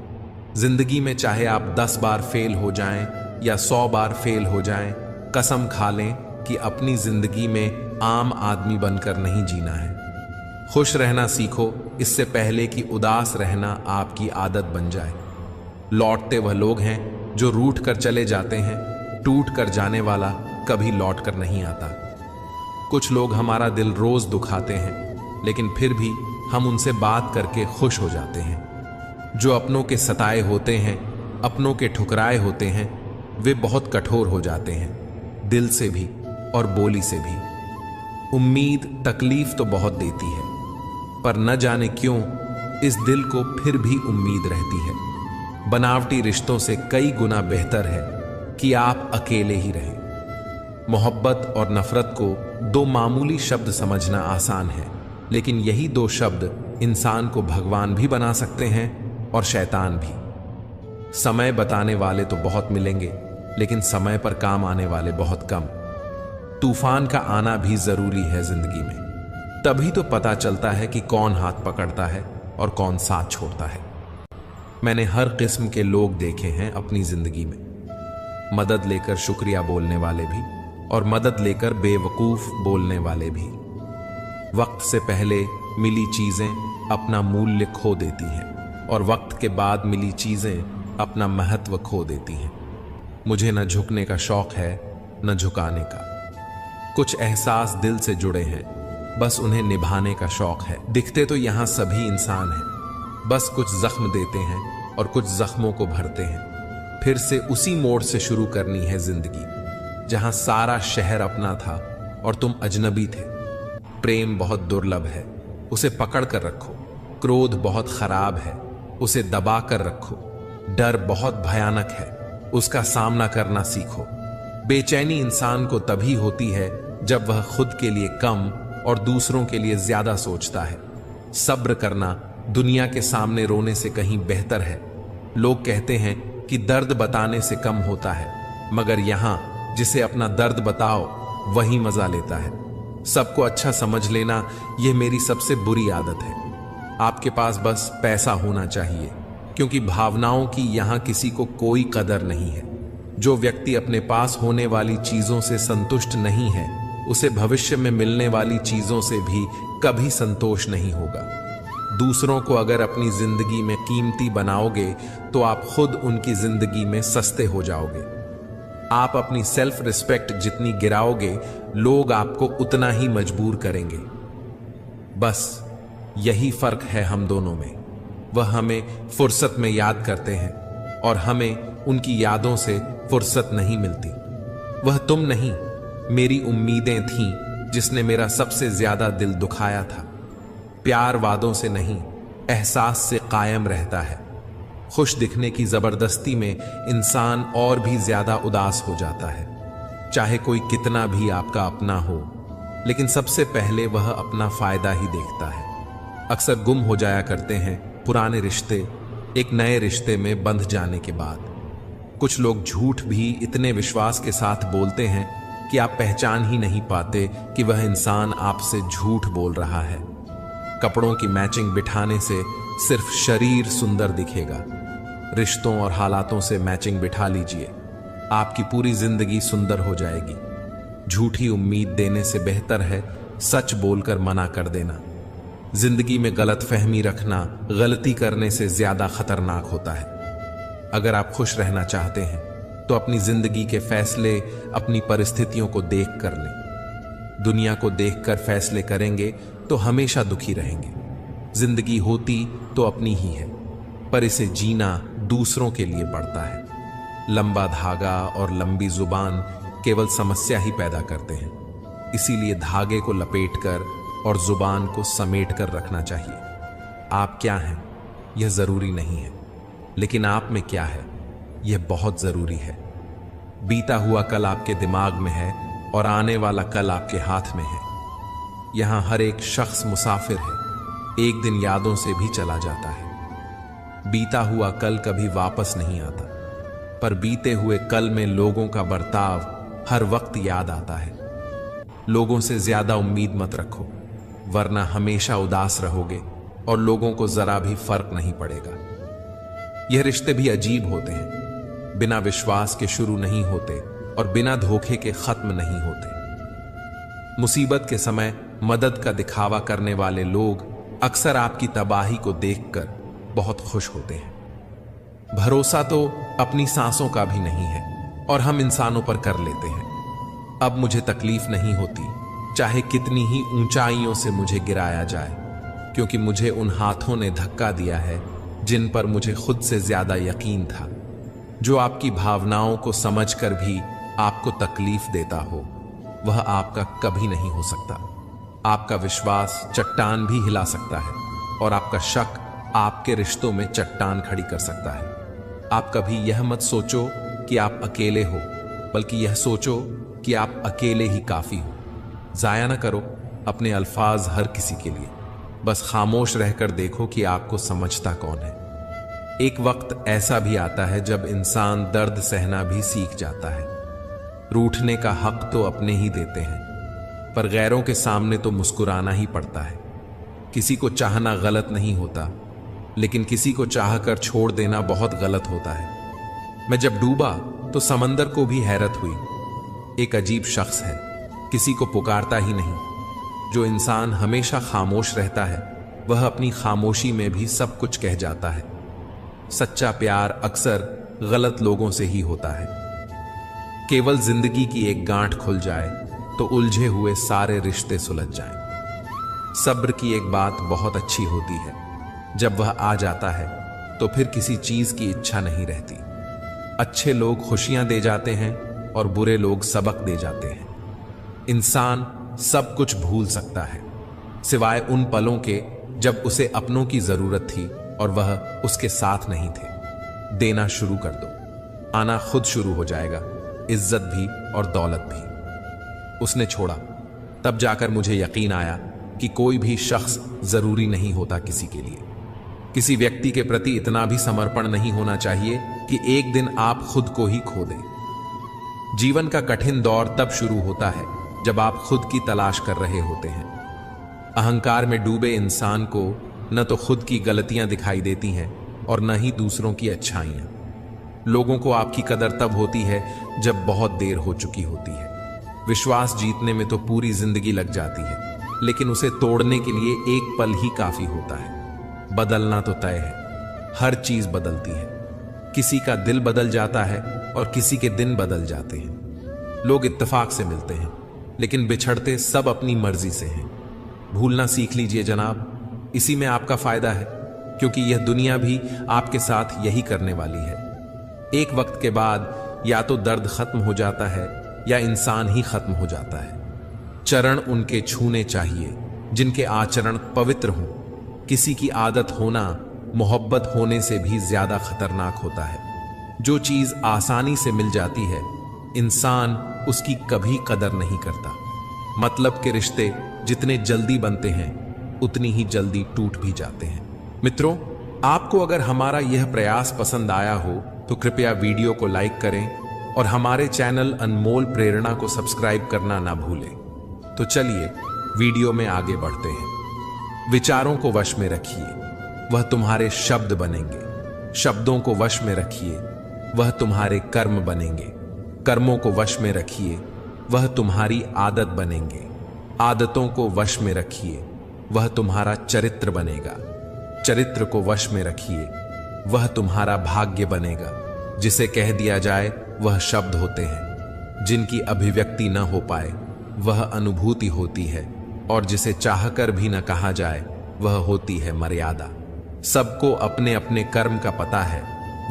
जिंदगी में चाहे आप 10 बार फेल हो जाएं या 100 बार फेल हो जाएं, कसम खा लें कि अपनी जिंदगी में आम आदमी बनकर नहीं जीना है। खुश रहना सीखो, इससे पहले कि उदास रहना आपकी आदत बन जाए। लौटते वह लोग हैं जो रूठ कर चले जाते हैं, टूट कर जाने वाला कभी लौट कर नहीं आता। कुछ लोग हमारा दिल रोज दुखाते हैं, लेकिन फिर भी हम उनसे बात करके खुश हो जाते हैं। जो अपनों के सताए होते हैं, अपनों के ठुकराए होते हैं, वे बहुत कठोर हो जाते हैं, दिल से भी और बोली से भी। उम्मीद तकलीफ तो बहुत देती है, पर न जाने क्यों इस दिल को फिर भी उम्मीद रहती है। बनावटी रिश्तों से कई गुना बेहतर है कि आप अकेले ही रहें। मोहब्बत और नफरत को दो मामूली शब्द समझना आसान है, लेकिन यही दो शब्द इंसान को भगवान भी बना सकते हैं और शैतान भी। समय बताने वाले तो बहुत मिलेंगे, लेकिन समय पर काम आने वाले बहुत कम। तूफान का आना भी जरूरी है जिंदगी में, तभी तो पता चलता है कि कौन हाथ पकड़ता है और कौन साथ छोड़ता है। मैंने हर किस्म के लोग देखे हैं अपनी जिंदगी में, मदद लेकर शुक्रिया बोलने वाले भी और मदद लेकर बेवकूफ बोलने वाले भी। वक्त से पहले मिली चीजें अपना मूल्य खो देती हैं और वक्त के बाद मिली चीजें अपना महत्व खो देती हैं। मुझे न झुकने का शौक है न झुकाने का। कुछ एहसास दिल से जुड़े हैं, बस उन्हें निभाने का शौक है। दिखते तो यहां सभी इंसान हैं, बस कुछ जख्म देते हैं और कुछ जख्मों को भरते हैं। फिर से उसी मोड़ से शुरू करनी है जिंदगी, जहां सारा शहर अपना था और तुम अजनबी थे। प्रेम बहुत दुर्लभ है, उसे पकड़ कर रखो। क्रोध बहुत खराब है, उसे दबा कर रखो। डर बहुत भयानक है, उसका सामना करना सीखो। बेचैनी इंसान को तभी होती है जब वह खुद के लिए कम और दूसरों के लिए ज्यादा सोचता है। सब्र करना दुनिया के सामने रोने से कहीं बेहतर है। लोग कहते हैं कि दर्द बताने से कम होता है, मगर यहां जिसे अपना दर्द बताओ वही मजा लेता है। सबको अच्छा समझ लेना यह मेरी सबसे बुरी आदत है। आपके पास बस पैसा होना चाहिए, क्योंकि भावनाओं की यहां किसी को कोई कदर नहीं है। जो व्यक्ति अपने पास होने वाली चीजों से संतुष्ट नहीं है, उसे भविष्य में मिलने वाली चीजों से भी कभी संतोष नहीं होगा। दूसरों को अगर अपनी जिंदगी में कीमती बनाओगे तो आप खुद उनकी जिंदगी में सस्ते हो जाओगे। आप अपनी सेल्फ रिस्पेक्ट जितनी गिराओगे, लोग आपको उतना ही मजबूर करेंगे। बस यही फर्क है हम दोनों में। वह हमें फुर्सत में याद करते हैं और हमें उनकी यादों से फुर्सत नहीं मिलती। वह तुम नहीं, मेरी उम्मीदें थीं जिसने मेरा सबसे ज्यादा दिल दुखाया था। प्यार वादों से नहीं, एहसास से कायम रहता है। खुश दिखने की जबरदस्ती में इंसान और भी ज्यादा उदास हो जाता है। चाहे कोई कितना भी आपका अपना हो, लेकिन सबसे पहले वह अपना फायदा ही देखता है। अक्सर गुम हो जाया करते हैं पुराने रिश्ते एक नए रिश्ते में बंध जाने के बाद। कुछ लोग झूठ भी इतने विश्वास के साथ बोलते हैं कि आप पहचान ही नहीं पाते कि वह इंसान आपसे झूठ बोल रहा है। कपड़ों की मैचिंग बिठाने से सिर्फ शरीर सुंदर दिखेगा। रिश्तों और हालातों से मैचिंग बिठा लीजिए, आपकी पूरी जिंदगी सुंदर हो जाएगी। झूठी उम्मीद देने से बेहतर है सच बोलकर मना कर देना। जिंदगी में गलतफहमी रखना गलती करने से ज्यादा खतरनाक होता है। अगर आप खुश रहना चाहते हैं तो अपनी जिंदगी के फैसले अपनी परिस्थितियों को देख कर लें। दुनिया को देखकर फैसले करेंगे तो हमेशा दुखी रहेंगे। जिंदगी होती तो अपनी ही है, पर इसे जीना दूसरों के लिए पड़ता है। लंबा धागा और लंबी जुबान केवल समस्या ही पैदा करते हैं। इसीलिए धागे को लपेटकर और जुबान को समेट कर रखना चाहिए। आप क्या हैं यह जरूरी नहीं है, लेकिन आप में क्या है यह बहुत जरूरी है। बीता हुआ कल आपके दिमाग में है और आने वाला कल आपके हाथ में है। यहां हर एक शख्स मुसाफिर है, एक दिन यादों से भी चला जाता है। बीता हुआ कल कभी वापस नहीं आता, पर बीते हुए कल में लोगों का बर्ताव हर वक्त याद आता है। लोगों से ज्यादा उम्मीद मत रखो, वरना हमेशा उदास रहोगे और लोगों को जरा भी फर्क नहीं पड़ेगा। यह रिश्ते भी अजीब होते हैं, बिना विश्वास के शुरू नहीं होते और बिना धोखे के खत्म नहीं होते। मुसीबत के समय मदद का दिखावा करने वाले लोग अक्सर आपकी तबाही को देखकर बहुत खुश होते हैं। भरोसा तो अपनी सांसों का भी नहीं है और हम इंसानों पर कर लेते हैं। अब मुझे तकलीफ नहीं होती, चाहे कितनी ही ऊंचाइयों से मुझे गिराया जाए, क्योंकि मुझे उन हाथों ने धक्का दिया है जिन पर मुझे खुद से ज्यादा यकीन था। जो आपकी भावनाओं को समझकर भी आपको तकलीफ देता हो, वह आपका कभी नहीं हो सकता। आपका विश्वास चट्टान भी हिला सकता है और आपका शक आपके रिश्तों में चट्टान खड़ी कर सकता है। आप कभी यह मत सोचो कि आप अकेले हो, बल्कि यह सोचो कि आप अकेले ही काफी हो। जाया न करो अपने अल्फाज हर किसी के लिए, बस खामोश रहकर देखो कि आपको समझता कौन है। एक वक्त ऐसा भी आता है जब इंसान दर्द सहना भी सीख जाता है। रूठने का हक तो अपने ही देते हैं, पर गैरों के सामने तो मुस्कुराना ही पड़ता है। किसी को चाहना गलत नहीं होता, लेकिन किसी को चाहकर छोड़ देना बहुत गलत होता है। मैं जब डूबा तो समंदर को भी हैरत हुई। एक अजीब शख्स है, किसी को पुकारता ही नहीं। जो इंसान हमेशा खामोश रहता है, वह अपनी खामोशी में भी सब कुछ कह जाता है। सच्चा प्यार अक्सर गलत लोगों से ही होता है। केवल जिंदगी की एक गांठ खुल जाए तो उलझे हुए सारे रिश्ते सुलझ जाएं। सब्र की एक बात बहुत अच्छी होती है, जब वह आ जाता है तो फिर किसी चीज की इच्छा नहीं रहती। अच्छे लोग खुशियां दे जाते हैं और बुरे लोग सबक दे जाते हैं। इंसान सब कुछ भूल सकता है, सिवाय उन पलों के जब उसे अपनों की जरूरत थी और वह उसके साथ नहीं थे। देना शुरू कर दो, आना खुद शुरू हो जाएगा, इज्जत भी और दौलत भी। उसने छोड़ा, तब जाकर मुझे यकीन आया कि कोई भी शख्स जरूरी नहीं होता किसी के लिए। किसी व्यक्ति के प्रति इतना भी समर्पण नहीं होना चाहिए कि एक दिन आप खुद को ही खो दें। जीवन का कठिन दौर तब शुरू होता है जब आप खुद की तलाश कर रहे होते हैं। अहंकार में डूबे इंसान को न तो खुद की गलतियां दिखाई देती हैं और न ही दूसरों की अच्छाइयां। लोगों को आपकी कदर तब होती है जब बहुत देर हो चुकी होती है। विश्वास जीतने में तो पूरी जिंदगी लग जाती है, लेकिन उसे तोड़ने के लिए एक पल ही काफी होता है। बदलना तो तय है, हर चीज बदलती है। किसी का दिल बदल जाता है और किसी के दिन बदल जाते हैं। लोग इत्तेफाक से मिलते हैं, लेकिन बिछड़ते सब अपनी मर्जी से हैं। भूलना सीख लीजिए जनाब, इसी में आपका फायदा है, क्योंकि यह दुनिया भी आपके साथ यही करने वाली है। एक वक्त के बाद या तो दर्द खत्म हो जाता है या इंसान ही खत्म हो जाता है। चरण उनके छूने चाहिए जिनके आचरण पवित्र हों। किसी की आदत होना मोहब्बत होने से भी ज्यादा खतरनाक होता है। जो चीज आसानी से मिल जाती है, इंसान उसकी कभी कदर नहीं करता। मतलब के रिश्ते जितने जल्दी बनते हैं, उतनी ही जल्दी टूट भी जाते हैं। मित्रों, आपको अगर हमारा यह प्रयास पसंद आया हो तो कृपया वीडियो को लाइक करें और हमारे चैनल अनमोल प्रेरणा को सब्सक्राइब करना ना भूलें। तो चलिए वीडियो में आगे बढ़ते हैं। विचारों को वश में रखिए, वह तुम्हारे शब्द बनेंगे। शब्दों को वश में रखिए, वह तुम्हारे कर्म बनेंगे। कर्मों को वश में रखिए, वह तुम्हारी आदत बनेंगे। आदतों को वश में रखिए, वह तुम्हारा चरित्र बनेगा। चरित्र को वश में रखिए, वह तुम्हारा भाग्य बनेगा। जिसे कह दिया जाए वह शब्द होते हैं, जिनकी अभिव्यक्ति न हो पाए वह अनुभूति होती है, और जिसे चाहकर भी न कहा जाए वह होती है मर्यादा। सबको अपने अपने कर्म का पता है,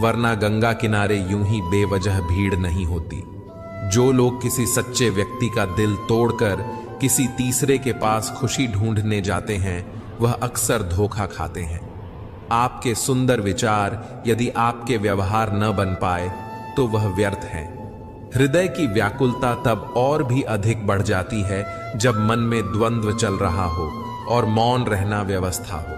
वरना गंगा किनारे यूं ही बेवजह भीड़ नहीं होती। जो लोग किसी सच्चे व्यक्ति का दिल तोड़कर किसी तीसरे के पास खुशी ढूंढने जाते हैं, वह अक्सर धोखा खाते हैं। आपके सुंदर विचार यदि आपके व्यवहार न बन पाए तो वह व्यर्थ है। हृदय की व्याकुलता तब और भी अधिक बढ़ जाती है जब मन में द्वंद्व चल रहा हो और मौन रहना व्यवस्था हो।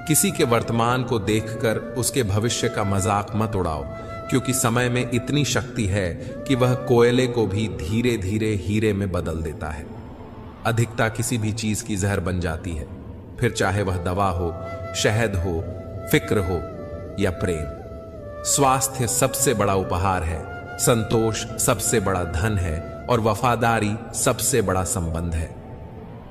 किसी के वर्तमान को देखकर उसके भविष्य का मजाक मत उड़ाओ, क्योंकि समय में इतनी शक्ति है कि वह कोयले को भी धीरे धीरे हीरे में बदल देता है। अधिकता किसी भी चीज की जहर बन जाती है, फिर चाहे वह दवा हो, शहद हो, फिक्र हो या प्रेम। स्वास्थ्य सबसे बड़ा उपहार है, संतोष सबसे बड़ा धन है और वफादारी सबसे बड़ा संबंध है।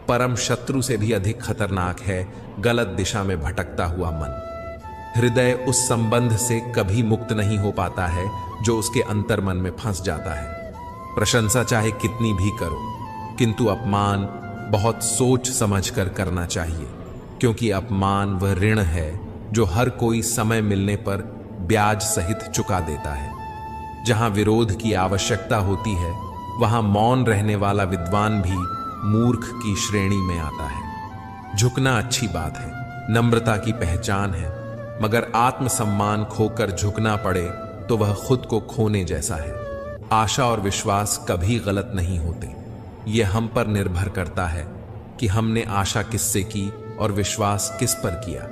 परम शत्रु से भी अधिक खतरनाक है गलत दिशा में भटकता हुआ मन। हृदय उस संबंध से कभी मुक्त नहीं हो पाता है जो उसके अंतर मन में फंस जाता है। प्रशंसा चाहे कितनी भी करो, किंतु अपमान बहुत सोच समझकर करना चाहिए, क्योंकि अपमान वह ऋण है जो हर कोई समय मिलने पर ब्याज सहित चुका देता है। जहां विरोध की आवश्यकता होती है, वहां मौन रहने वाला विद्वान भी मूर्ख की श्रेणी में आता है। झुकना अच्छी बात है, नम्रता की पहचान है, मगर आत्मसम्मान खोकर झुकना पड़े तो वह खुद को खोने जैसा है। आशा और विश्वास कभी गलत नहीं होते। यह हम पर निर्भर करता है कि हमने आशा किससे की और विश्वास किस पर किया।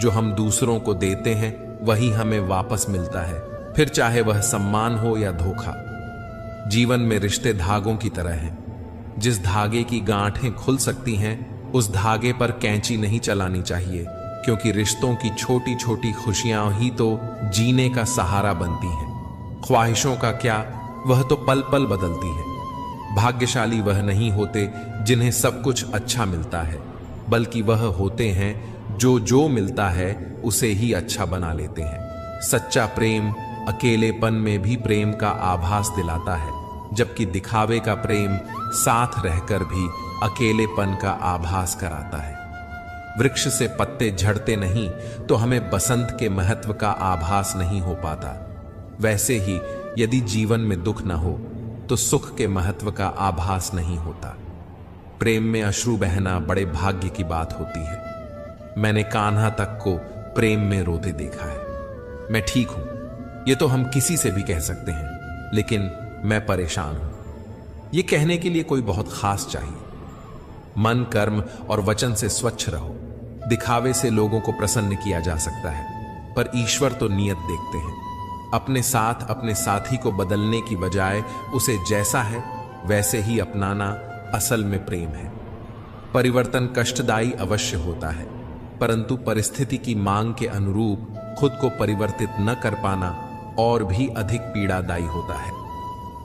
जो हम दूसरों को देते हैं वही हमें वापस मिलता है, फिर चाहे वह सम्मान हो या धोखा। जीवन में रिश्ते धागों की तरह हैं। जिस धागे की गांठें खुल सकती हैं, उस धागे पर कैंची नहीं चलानी चाहिए, क्योंकि रिश्तों की छोटी छोटी खुशियां ही तो जीने का सहारा बनती हैं। ख्वाहिशों का क्या, वह तो पल पल बदलती है। भाग्यशाली वह नहीं होते जिन्हें सब कुछ अच्छा मिलता है, बल्कि वह होते हैं जो मिलता है उसे ही अच्छा बना लेते हैं। सच्चा प्रेम अकेलेपन में भी प्रेम का आभास दिलाता है, जबकि दिखावे का प्रेम साथ रहकर भी अकेलेपन का आभास कराता है। वृक्ष से पत्ते झड़ते नहीं तो हमें बसंत के महत्व का आभास नहीं हो पाता। वैसे ही यदि जीवन में दुख न हो तो सुख के महत्व का आभास नहीं होता। प्रेम में अश्रु बहना बड़े भाग्य की बात होती है। मैंने कान्हा तक को प्रेम में रोते देखा है। मैं ठीक हूं, यह तो हम किसी से भी कह सकते हैं, लेकिन मैं परेशान हूं, यह कहने के लिए कोई बहुत खास चाहिए। मन, कर्म और वचन से स्वच्छ रहो। दिखावे से लोगों को प्रसन्न किया जा सकता है, पर ईश्वर तो नियत देखते हैं। अपने साथ अपने साथी को बदलने की बजाय उसे जैसा है वैसे ही अपनाना असल में प्रेम है। परिवर्तन कष्टदायी अवश्य होता है, परंतु परिस्थिति की मांग के अनुरूप खुद को परिवर्तित न कर पाना और भी अधिक पीड़ादायी होता है।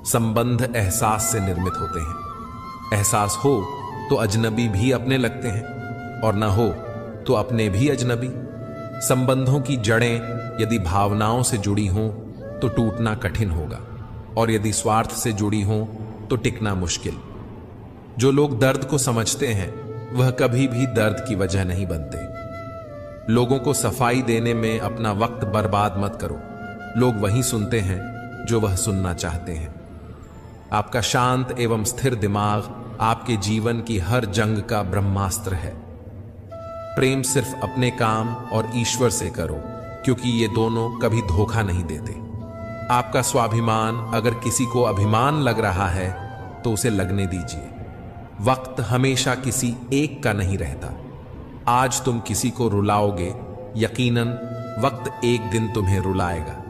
संबंध एहसास से निर्मित होते हैं। एहसास हो तो अजनबी भी अपने लगते हैं और न हो तो अपने भी अजनबी। संबंधों की जड़ें यदि भावनाओं से जुड़ी हों तो टूटना कठिन होगा, और यदि स्वार्थ से जुड़ी हों तो टिकना मुश्किल। जो लोग दर्द को समझते हैं वह कभी भी दर्द की वजह नहीं बनते। लोगों को सफाई देने में अपना वक्त बर्बाद मत करो। लोग वही सुनते हैं जो वह सुनना चाहते हैं। आपका शांत एवं स्थिर दिमाग आपके जीवन की हर जंग का ब्रह्मास्त्र है। प्रेम सिर्फ अपने काम और ईश्वर से करो, क्योंकि ये दोनों कभी धोखा नहीं देते। आपका स्वाभिमान अगर किसी को अभिमान लग रहा है तो उसे लगने दीजिए। वक्त हमेशा किसी एक का नहीं रहता। आज तुम किसी को रुलाओगे, यकीनन वक्त एक दिन तुम्हें रुलाएगा।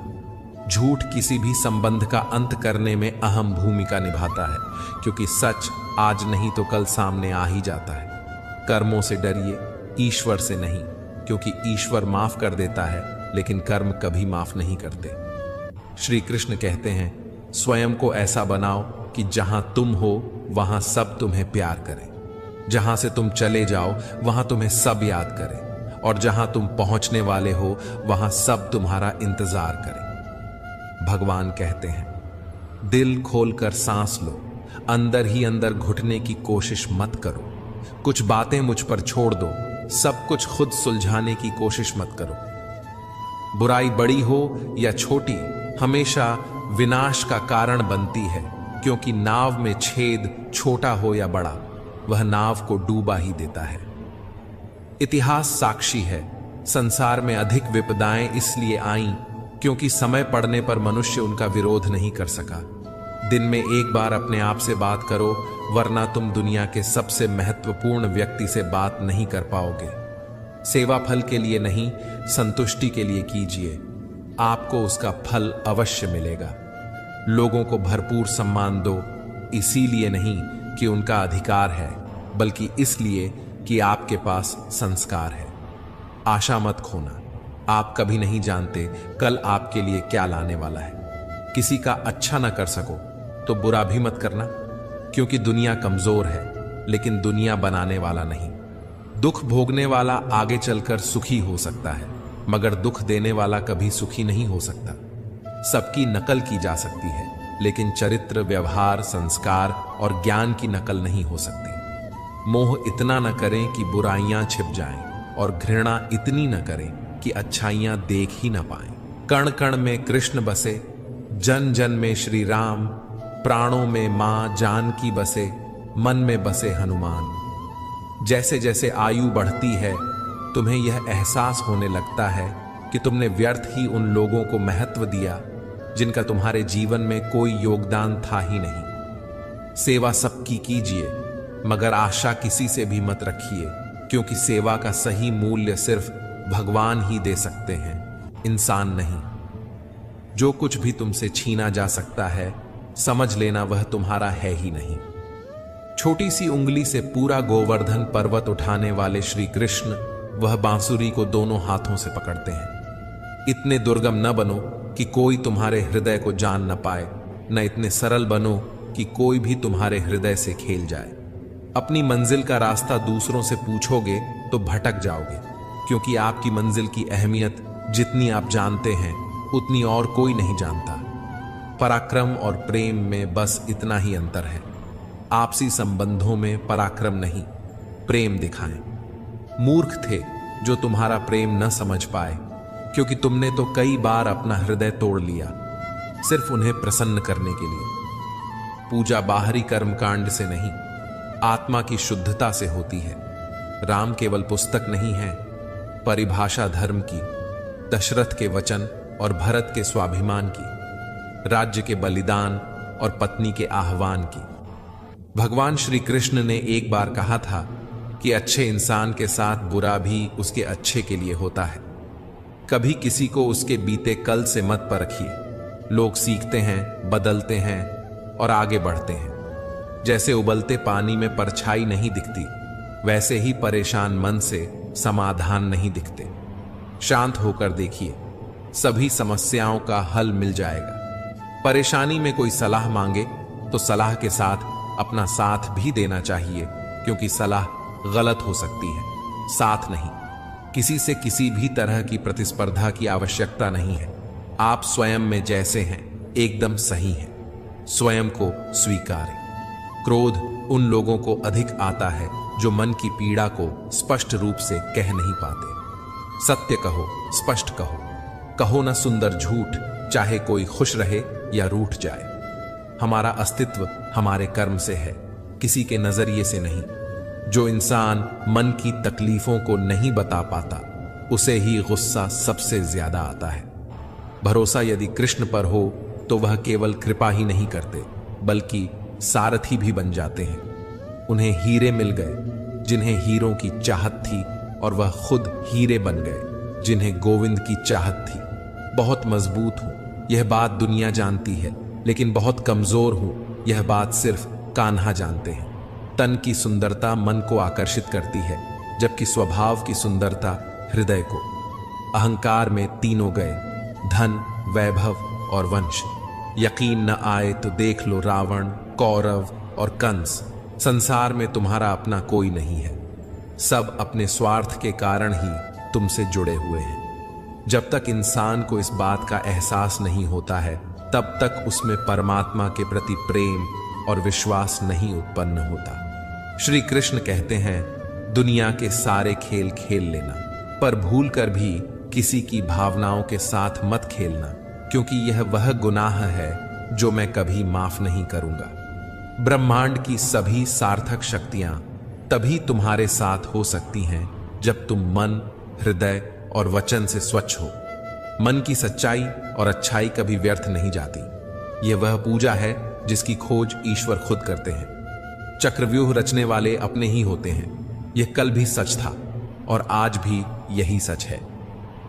झूठ किसी भी संबंध का अंत करने में अहम भूमिका निभाता है, क्योंकि सच आज नहीं तो कल सामने आ ही जाता है। कर्मों से डरिए, ईश्वर से नहीं, क्योंकि ईश्वर माफ कर देता है लेकिन कर्म कभी माफ नहीं करते। श्री कृष्ण कहते हैं, स्वयं को ऐसा बनाओ कि जहां तुम हो वहां सब तुम्हें प्यार करें, जहां से तुम चले जाओ वहां तुम्हें सब याद करें, और जहां तुम पहुंचने वाले हो वहां सब तुम्हारा इंतजार करें। भगवान कहते हैं, दिल खोलकर सांस लो, अंदर ही अंदर घुटने की कोशिश मत करो। कुछ बातें मुझ पर छोड़ दो, सब कुछ खुद सुलझाने की कोशिश मत करो। बुराई बड़ी हो या छोटी हमेशा विनाश का कारण बनती है, क्योंकि नाव में छेद छोटा हो या बड़ा वह नाव को डूबा ही देता है। इतिहास साक्षी है, संसार में अधिक विपदाएं इसलिए आईं क्योंकि समय पड़ने पर मनुष्य उनका विरोध नहीं कर सका। दिन में एक बार अपने आप से बात करो, वरना तुम दुनिया के सबसे महत्वपूर्ण व्यक्ति से बात नहीं कर पाओगे। सेवा फल के लिए नहीं, संतुष्टि के लिए कीजिए, आपको उसका फल अवश्य मिलेगा। लोगों को भरपूर सम्मान दो, इसीलिए नहीं कि उनका अधिकार है, बल्कि इसलिए कि आपके पास संस्कार है। आशा मत खोना, आप कभी नहीं जानते कल आपके लिए क्या लाने वाला है। किसी का अच्छा ना कर सको तो बुरा भी मत करना, क्योंकि दुनिया कमजोर है, लेकिन दुनिया बनाने वाला नहीं। दुख भोगने वाला आगे चलकर सुखी हो सकता है, मगर दुख देने वाला कभी सुखी नहीं हो सकता। सबकी नकल की जा सकती है, लेकिन चरित्र, व्यवहार, संस्कार और ज्ञान की नकल नहीं हो सकती। मोह इतना न करें कि बुराइयां छिप जाएं, और घृणा इतनी न करें कि अच्छाइयां देख ही न पाएं। कण कण में कृष्ण बसे, जन जन में श्री राम, प्राणों में मां जानकी बसे, मन में बसे हनुमान। जैसे जैसे आयु बढ़ती है तुम्हें यह एहसास होने लगता है कि तुमने व्यर्थ ही उन लोगों को महत्व दिया जिनका तुम्हारे जीवन में कोई योगदान था ही नहीं। सेवा सबकी कीजिए, मगर आशा किसी से भी मत रखिए, क्योंकि सेवा का सही मूल्य सिर्फ भगवान ही दे सकते हैं, इंसान नहीं। जो कुछ भी तुमसे छीना जा सकता है, समझ लेना वह तुम्हारा है ही नहीं। छोटी सी उंगली से पूरा गोवर्धन पर्वत उठाने वाले श्री कृष्ण वह बांसुरी को दोनों हाथों से पकड़ते हैं। इतने दुर्गम न बनो कि कोई तुम्हारे हृदय को जान न पाए, न इतने सरल बनो कि कोई भी तुम्हारे हृदय से खेल जाए। अपनी मंजिल का रास्ता दूसरों से पूछोगे तो भटक जाओगे, क्योंकि आपकी मंजिल की अहमियत जितनी आप जानते हैं उतनी और कोई नहीं जानता। पराक्रम और प्रेम में बस इतना ही अंतर है। आपसी संबंधों में पराक्रम नहीं, प्रेम दिखाएं। मूर्ख थे जो तुम्हारा प्रेम न समझ पाए, क्योंकि तुमने तो कई बार अपना हृदय तोड़ लिया सिर्फ उन्हें प्रसन्न करने के लिए। पूजा बाहरी कर्मकांड से नहीं, आत्मा की शुद्धता से होती है। राम केवल पुस्तक नहीं है, परिभाषा धर्म की, दशरथ के वचन और भरत के स्वाभिमान की, राज्य के बलिदान और पत्नी के आह्वान की। भगवान श्री कृष्ण ने एक बार कहा था कि अच्छे इंसान के साथ बुरा भी उसके अच्छे के लिए होता है। कभी किसी को उसके बीते कल से मत परखिए। लोग सीखते हैं, बदलते हैं और आगे बढ़ते हैं, जैसे उबलते पानी में परछाई नहीं दिखती, वैसे ही परेशान मन से समाधान नहीं दिखते। शांत होकर देखिए, सभी समस्याओं का हल मिल जाएगा। परेशानी में कोई सलाह मांगे तो सलाह के साथ अपना साथ भी देना चाहिए, क्योंकि सलाह गलत हो सकती है, साथ नहीं। किसी से किसी भी तरह की प्रतिस्पर्धा की आवश्यकता नहीं है। आप स्वयं में जैसे हैं एकदम सही हैं। स्वयं को स्वीकारें। क्रोध उन लोगों को अधिक आता है जो मन की पीड़ा को स्पष्ट रूप से कह नहीं पाते। सत्य कहो, स्पष्ट कहो। कहो न सुंदर झूठ, चाहे कोई खुश रहे या रूठ जाए। हमारा अस्तित्व हमारे कर्म से है, किसी के नजरिए से नहीं। जो इंसान मन की तकलीफों को नहीं बता पाता, उसे ही गुस्सा सबसे ज्यादा आता है। भरोसा यदि कृष्ण पर हो तो वह केवल कृपा ही नहीं करते, बल्कि सारथी भी बन जाते हैं। उन्हें हीरे मिल गए जिन्हें हीरों की चाहत थी, और वह खुद हीरे बन गए जिन्हें गोविंद की चाहत थी। बहुत मजबूत हूं, यह बात दुनिया जानती है, लेकिन बहुत कमजोर हूं, यह बात सिर्फ कान्हा जानते हैं। तन की सुंदरता मन को आकर्षित करती है, जबकि स्वभाव की सुंदरता हृदय को। अहंकार में तीनों गए, धन, वैभव और वंश। यकीन न आए तो देख लो रावण, कौरव और कंस। संसार में तुम्हारा अपना कोई नहीं है। सब अपने स्वार्थ के कारण ही तुमसे जुड़े हुए हैं। जब तक इंसान को इस बात का एहसास नहीं होता है, तब तक उसमें परमात्मा के प्रति प्रेम और विश्वास नहीं उत्पन्न होता। श्री कृष्ण कहते हैं, दुनिया के सारे खेल खेल लेना, पर भूल कर भी किसी की भावनाओं के साथ मत खेलना, क्योंकि यह वह गुनाह है जो मैं कभी माफ नहीं करूंगा। ब्रह्मांड की सभी सार्थक शक्तियां तभी तुम्हारे साथ हो सकती हैं जब तुम मन, हृदय और वचन से स्वच्छ हो। मन की सच्चाई और अच्छाई कभी व्यर्थ नहीं जाती। यह वह पूजा है जिसकी खोज ईश्वर खुद करते हैं। चक्रव्यूह रचने वाले अपने ही होते हैं। यह कल भी सच था और आज भी यही सच है।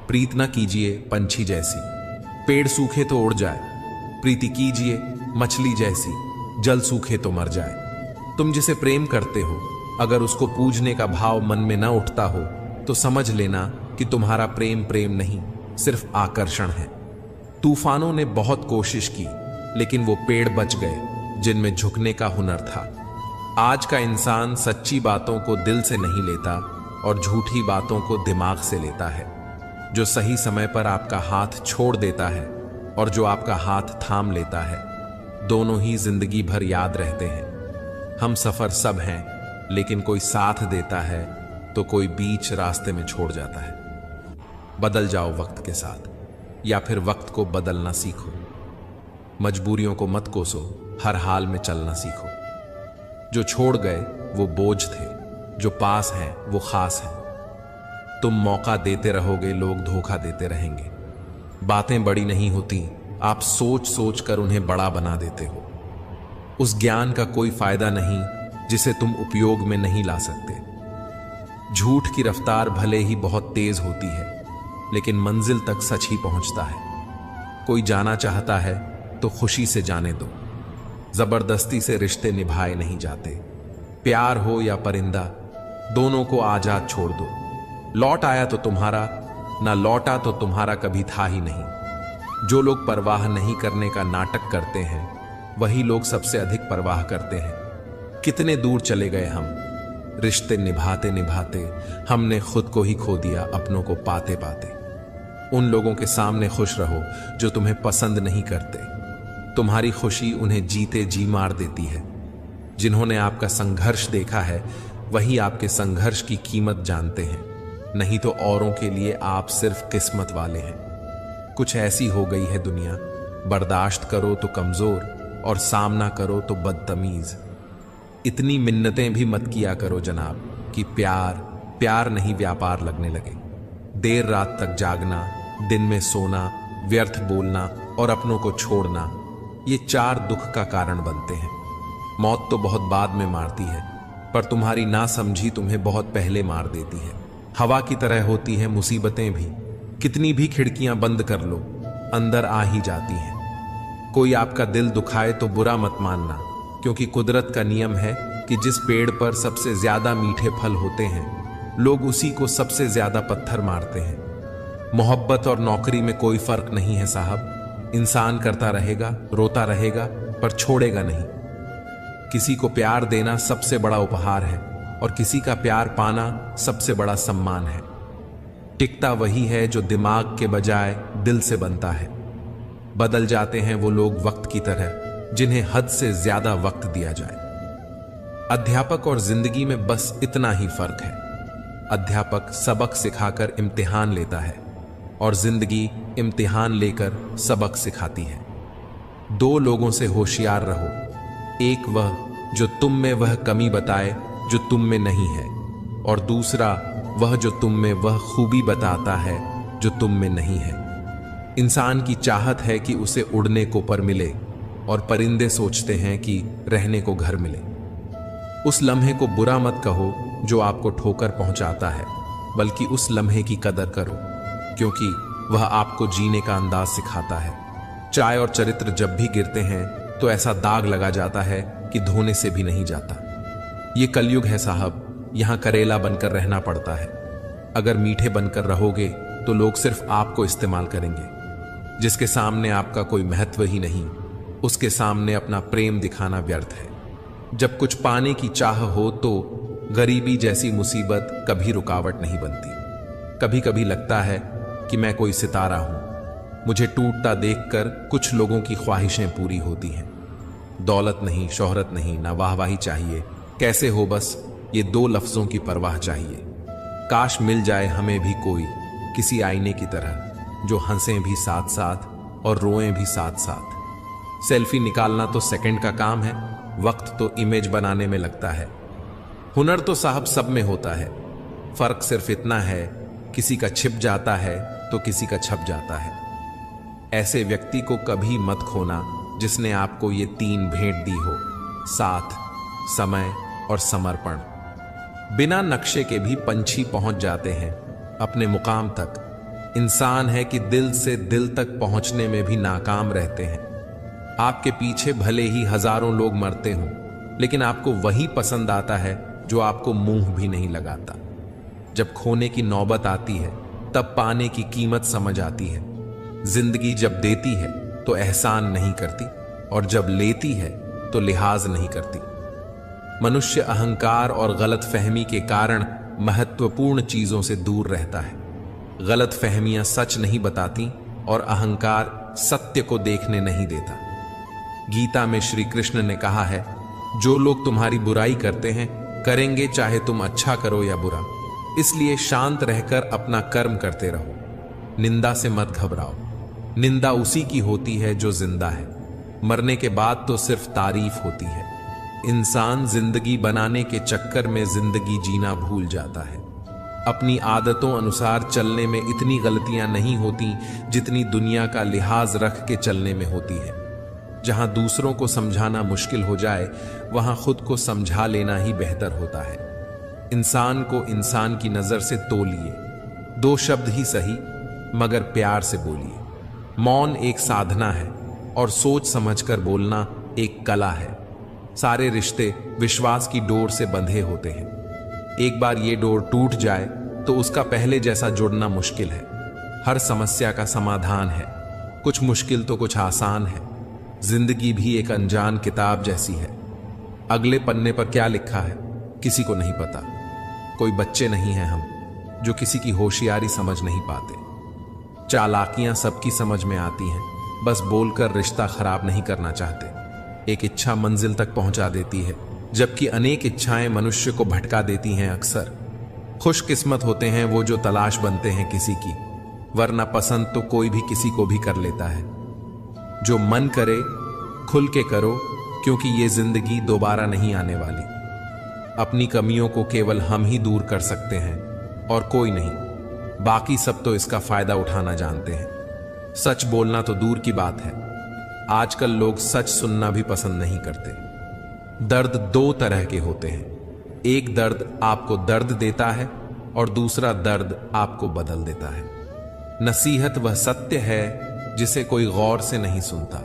प्रीत न कीजिए पंछी जैसी, पेड़ सूखे तो उड़ जाए। प्रीति कीजिए मछली जैसी, जल सूखे तो मर जाए। तुम जिसे प्रेम करते हो, अगर उसको पूजने का भाव मन में न उठता हो, तो समझ लेना कि तुम्हारा प्रेम प्रेम नहीं, सिर्फ आकर्षण है। तूफानों ने बहुत कोशिश की, लेकिन वो पेड़ बच गए जिनमें झुकने का हुनर था। आज का इंसान सच्ची बातों को दिल से नहीं लेता और झूठी बातों को दिमाग से लेता है। जो सही समय पर आपका हाथ छोड़ देता है और जो आपका हाथ थाम लेता है, दोनों ही जिंदगी भर याद रहते हैं। हम सफर सब हैं, लेकिन कोई साथ देता है तो कोई बीच रास्ते में छोड़ जाता है। बदल जाओ वक्त के साथ, या फिर वक्त को बदलना सीखो। मजबूरियों को मत कोसो, हर हाल में चलना सीखो। जो छोड़ गए वो बोझ थे, जो पास हैं वो खास हैं। तुम मौका देते रहोगे, लोग धोखा देते रहेंगे। बातें बड़ी नहीं होती, आप सोच सोच कर उन्हें बड़ा बना देते हो। उस ज्ञान का कोई फायदा नहीं जिसे तुम उपयोग में नहीं ला सकते। झूठ की रफ्तार भले ही बहुत तेज होती है, लेकिन मंजिल तक सच ही पहुंचता है। कोई जाना चाहता है तो खुशी से जाने दो। जबरदस्ती से रिश्ते निभाए नहीं जाते। प्यार हो या परिंदा, दोनों को आजाद छोड़ दो। लौट आया तो तुम्हारा, ना लौटा तो तुम्हारा कभी था ही नहीं। जो लोग परवाह नहीं करने का नाटक करते हैं, वही लोग सबसे अधिक परवाह करते हैं। कितने दूर चले गए हम, रिश्ते निभाते निभाते हमने खुद को ही खो दिया अपनों को पाते पाते। उन लोगों के सामने खुश रहो जो तुम्हें पसंद नहीं करते। तुम्हारी खुशी उन्हें जीते जी मार देती है। जिन्होंने आपका संघर्ष देखा है, वही आपके संघर्ष की कीमत जानते हैं। नहीं तो औरों के लिए आप सिर्फ किस्मत वाले हैं। कुछ ऐसी हो गई है दुनिया, बर्दाश्त करो तो कमजोर और सामना करो तो बदतमीज। इतनी मिन्नतें भी मत किया करो जनाब कि प्यार प्यार नहीं व्यापार लगने लगे। देर रात तक जागना, दिन में सोना, व्यर्थ बोलना और अपनों को छोड़ना, ये 4 दुख का कारण बनते हैं। मौत तो बहुत बाद में मारती है, पर तुम्हारी नासमझी तुम्हें बहुत पहले मार देती है। हवा की तरह होती है मुसीबतें भी। कितनी भी खिड़कियां बंद कर लो, अंदर आ ही जाती हैं। कोई आपका दिल दुखाए तो बुरा मत मानना, क्योंकि कुदरत का नियम है कि जिस पेड़ पर सबसे ज्यादा मीठे फल होते हैं, लोग उसी को सबसे ज्यादा पत्थर मारते हैं। मोहब्बत और नौकरी में कोई फर्क नहीं है साहब। इंसान करता रहेगा, रोता रहेगा, पर छोड़ेगा नहीं। किसी को प्यार देना सबसे बड़ा उपहार है और किसी का प्यार पाना सबसे बड़ा सम्मान है। टिकता वही है जो दिमाग के बजाय दिल से बनता है। बदल जाते हैं वो लोग वक्त की तरह जिन्हें हद से ज्यादा वक्त दिया जाए। अध्यापक और जिंदगी में बस इतना ही फर्क है। अध्यापक सबक सिखाकर इम्तिहान लेता है और जिंदगी इम्तिहान लेकर सबक सिखाती है। दो लोगों से होशियार रहो, एक वह जो तुम में वह कमी बताए जो तुम में नहीं है, और दूसरा वह जो तुम में वह खूबी बताता है जो तुम में नहीं है। इंसान की चाहत है कि उसे उड़ने को पर मिले और परिंदे सोचते हैं कि रहने को घर मिले। उस लम्हे को बुरा मत कहो जो आपको ठोकर पहुंचाता है, बल्कि उस लम्हे की कदर करो क्योंकि वह आपको जीने का अंदाज सिखाता है। चाय और चरित्र जब भी गिरते हैं तो ऐसा दाग लगा जाता है कि धोने से भी नहीं जाता। ये कलयुग है साहब, यहां करेला बनकर रहना पड़ता है। अगर मीठे बनकर रहोगे तो लोग सिर्फ आपको इस्तेमाल करेंगे। जिसके सामने आपका कोई महत्व ही नहीं, उसके सामने अपना प्रेम दिखाना व्यर्थ है। जब कुछ पाने की चाह हो तो गरीबी जैसी मुसीबत कभी रुकावट नहीं बनती। कभी कभी लगता है कि मैं कोई सितारा हूं। मुझे टूटता देखकर कुछ लोगों की ख्वाहिशें पूरी होती हैं। दौलत नहीं, शोहरत नहीं, ना वाहवाही चाहिए, कैसे हो बस ये दो लफ्जों की परवाह चाहिए। काश मिल जाए हमें भी कोई किसी आईने की तरह जो हंसें भी साथ साथ और रोएं भी साथ साथ। सेल्फी निकालना तो सेकंड का काम है, वक्त तो इमेज बनाने में लगता है। हुनर तो साहब सब में होता है, फर्क सिर्फ इतना है किसी का छिप जाता है तो किसी का छप जाता है। ऐसे व्यक्ति को कभी मत खोना जिसने आपको ये तीन भेंट दी हो, साथ, समय और समर्पण। बिना नक्शे के भी पंछी पहुंच जाते हैं अपने मुकाम तक। इंसान है कि दिल से दिल तक पहुंचने में भी नाकाम रहते हैं। आपके पीछे भले ही हजारों लोग मरते हों, लेकिन आपको वही पसंद आता है जो आपको मुंह भी नहीं लगाता। जब खोने की नौबत आती है तब पाने की कीमत समझ आती है। जिंदगी जब देती है तो एहसान नहीं करती और जब लेती है तो लिहाज नहीं करती। मनुष्य अहंकार और गलतफहमी के कारण महत्वपूर्ण चीजों से दूर रहता है। गलतफहमियां सच नहीं बताती और अहंकार सत्य को देखने नहीं देता। गीता में श्री कृष्ण ने कहा है, जो लोग तुम्हारी बुराई करते हैं करेंगे चाहे तुम अच्छा करो या बुरा, इसलिए शांत रहकर अपना कर्म करते रहो। निंदा से मत घबराओ, निंदा उसी की होती है जो जिंदा है। मरने के बाद तो सिर्फ तारीफ होती है। इंसान जिंदगी बनाने के चक्कर में जिंदगी जीना भूल जाता है। अपनी आदतों अनुसार चलने में इतनी गलतियां नहीं होती जितनी दुनिया का लिहाज रख के चलने में होती है। जहां दूसरों को समझाना मुश्किल हो जाए वहां खुद को समझा लेना ही बेहतर होता है। इंसान को इंसान की नजर से तोलिए, दो शब्द ही सही मगर प्यार से बोलिए। मौन एक साधना है और सोच समझकर बोलना एक कला है। सारे रिश्ते विश्वास की डोर से बंधे होते हैं। एक बार ये डोर टूट जाए तो उसका पहले जैसा जुड़ना मुश्किल है। हर समस्या का समाधान है, कुछ मुश्किल तो कुछ आसान है। जिंदगी भी एक अनजान किताब जैसी है। अगले पन्ने पर क्या लिखा है किसी को नहीं पता। कोई बच्चे नहीं हैं हम जो किसी की होशियारी समझ नहीं पाते। चालाकियां सबकी समझ में आती हैं, बस बोलकर रिश्ता खराब नहीं करना चाहते। एक इच्छा मंजिल तक पहुंचा देती है, जबकि अनेक इच्छाएं मनुष्य को भटका देती हैं। अक्सर खुशकिस्मत होते हैं वो जो तलाश बनते हैं किसी की, वरना पसंद तो कोई भी किसी को भी कर लेता है। जो मन करे खुल के करो, क्योंकि ये जिंदगी दोबारा नहीं आने वाली। अपनी कमियों को केवल हम ही दूर कर सकते हैं और कोई नहीं। बाकी सब तो इसका फायदा उठाना जानते हैं। सच बोलना तो दूर की बात है, आजकल लोग सच सुनना भी पसंद नहीं करते। दर्द दो तरह के होते हैं, एक दर्द आपको दर्द देता है और दूसरा दर्द आपको बदल देता है। नसीहत वह सत्य है जिसे कोई गौर से नहीं सुनता,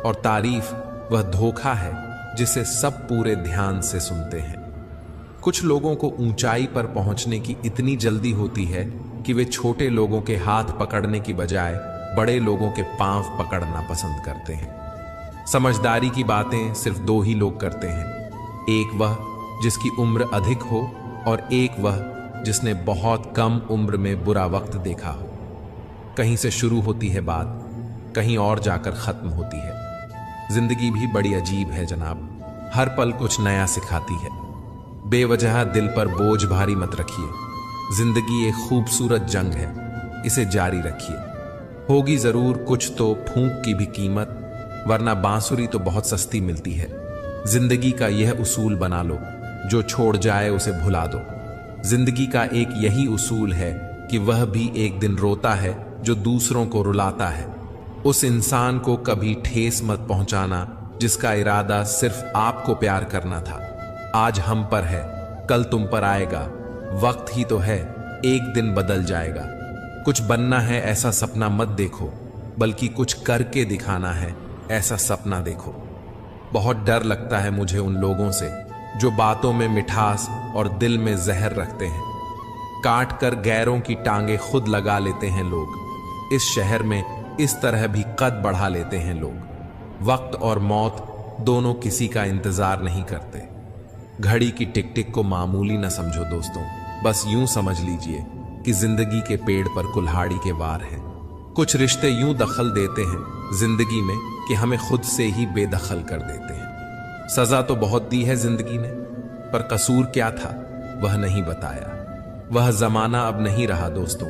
और तारीफ वह धोखा है जिसे सब पूरे ध्यान से सुनते हैं। कुछ लोगों को ऊंचाई पर पहुंचने की इतनी जल्दी होती है कि वे छोटे लोगों के हाथ पकड़ने की बजाय बड़े लोगों के पांव पकड़ना पसंद करते हैं। समझदारी की बातें सिर्फ दो ही लोग करते हैं, एक वह जिसकी उम्र अधिक हो और एक वह जिसने बहुत कम उम्र में बुरा वक्त देखा हो। कहीं से शुरू होती है बात, कहीं और जाकर खत्म होती है। जिंदगी भी बड़ी अजीब है जनाब, हर पल कुछ नया सिखाती है। बेवजह दिल पर बोझ भारी मत रखिए। जिंदगी एक खूबसूरत जंग है, इसे जारी रखिए। होगी जरूर कुछ तो फूंक की भी कीमत, वरना बांसुरी तो बहुत सस्ती मिलती है। जिंदगी का यह उसूल बना लो, जो छोड़ जाए उसे भुला दो। जिंदगी का एक यही उसूल है कि वह भी एक दिन रोता है जो दूसरों को रुलाता है। उस इंसान को कभी ठेस मत पहुंचाना जिसका इरादा सिर्फ आपको प्यार करना था। आज हम पर है, कल तुम पर आएगा। वक्त ही तो है, एक दिन बदल जाएगा। कुछ बनना है ऐसा सपना मत देखो, बल्कि कुछ करके दिखाना है ऐसा सपना देखो। बहुत डर लगता है मुझे उन लोगों से जो बातों में मिठास और दिल में जहर रखते हैं। काट कर गैरों की टांगे खुद लगा लेते हैं लोग। इस शहर में इस तरह भी कद बढ़ा लेते हैं लोग। वक्त और मौत दोनों किसी का इंतजार नहीं करते। घड़ी की टिक टिक को मामूली न समझो दोस्तों, बस यूं समझ लीजिए कि जिंदगी के पेड़ पर कुल्हाड़ी के वार हैं। कुछ रिश्ते यूं दखल देते हैं जिंदगी में कि हमें खुद से ही बेदखल कर देते हैं। सजा तो बहुत दी है जिंदगी ने, पर कसूर क्या था वह नहीं बताया। वह जमाना अब नहीं रहा दोस्तों,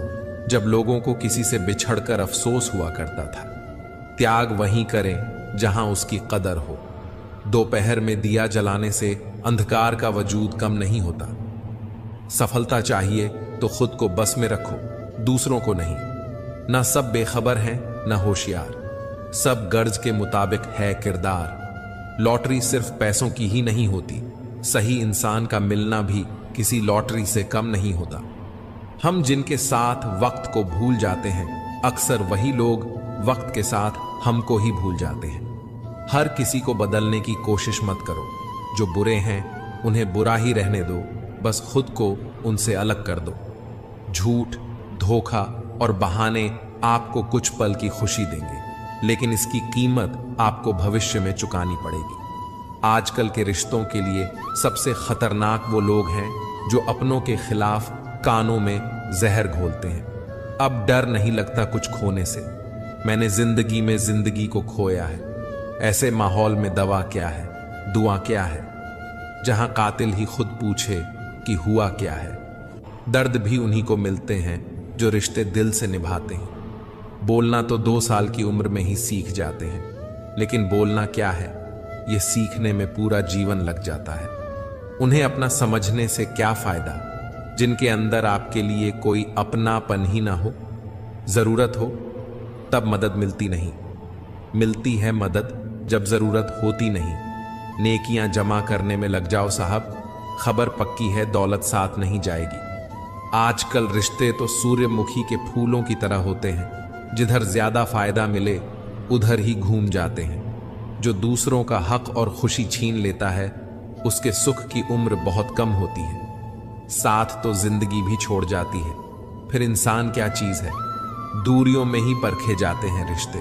जब लोगों को किसी से बिछड़कर अफसोस हुआ करता था। त्याग वहीं करें जहां उसकी कदर हो। दोपहर में दिया जलाने से अंधकार का वजूद कम नहीं होता। सफलता चाहिए तो खुद को बस में रखो, दूसरों को नहीं। ना सब बेखबर हैं, ना होशियार। सब गर्ज के मुताबिक है किरदार। लॉटरी सिर्फ पैसों की ही नहीं होती, सही इंसान का मिलना भी किसी लॉटरी से कम नहीं होता। हम जिनके साथ वक्त को भूल जाते हैं, अक्सर वही लोग वक्त के साथ हमको ही भूल जाते हैं। हर किसी को बदलने की कोशिश मत करो। जो बुरे हैं उन्हें बुरा ही रहने दो, बस खुद को उनसे अलग कर दो। झूठ, धोखा और बहाने आपको कुछ पल की खुशी देंगे, लेकिन इसकी कीमत आपको भविष्य में चुकानी पड़ेगी। आजकल के रिश्तों के लिए सबसे खतरनाक वो लोग हैं जो अपनों के खिलाफ कानों में जहर घोलते हैं। अब डर नहीं लगता कुछ खोने से। मैंने जिंदगी में जिंदगी को खोया है। ऐसे माहौल में दवा क्या है, दुआ क्या है, जहां कातिल ही खुद पूछे कि हुआ क्या है। दर्द भी उन्हीं को मिलते हैं जो रिश्ते दिल से निभाते हैं। बोलना तो 2 साल की उम्र में ही सीख जाते हैं, लेकिन बोलना क्या है ये सीखने में पूरा जीवन लग जाता है। उन्हें अपना समझने से क्या फायदा जिनके अंदर आपके लिए कोई अपनापन ही ना हो। जरूरत हो तब मदद मिलती नहीं, मिलती है मदद जब जरूरत होती नहीं। नेकियां जमा करने में लग जाओ साहब, खबर पक्की है दौलत साथ नहीं जाएगी। आजकल रिश्ते तो सूर्यमुखी के फूलों की तरह होते हैं, जिधर ज्यादा फायदा मिले उधर ही घूम जाते हैं। जो दूसरों का हक और खुशी छीन लेता है उसके सुख की उम्र बहुत कम होती है। साथ तो जिंदगी भी छोड़ जाती है, फिर इंसान क्या चीज है। दूरियों में ही परखे जाते हैं रिश्ते,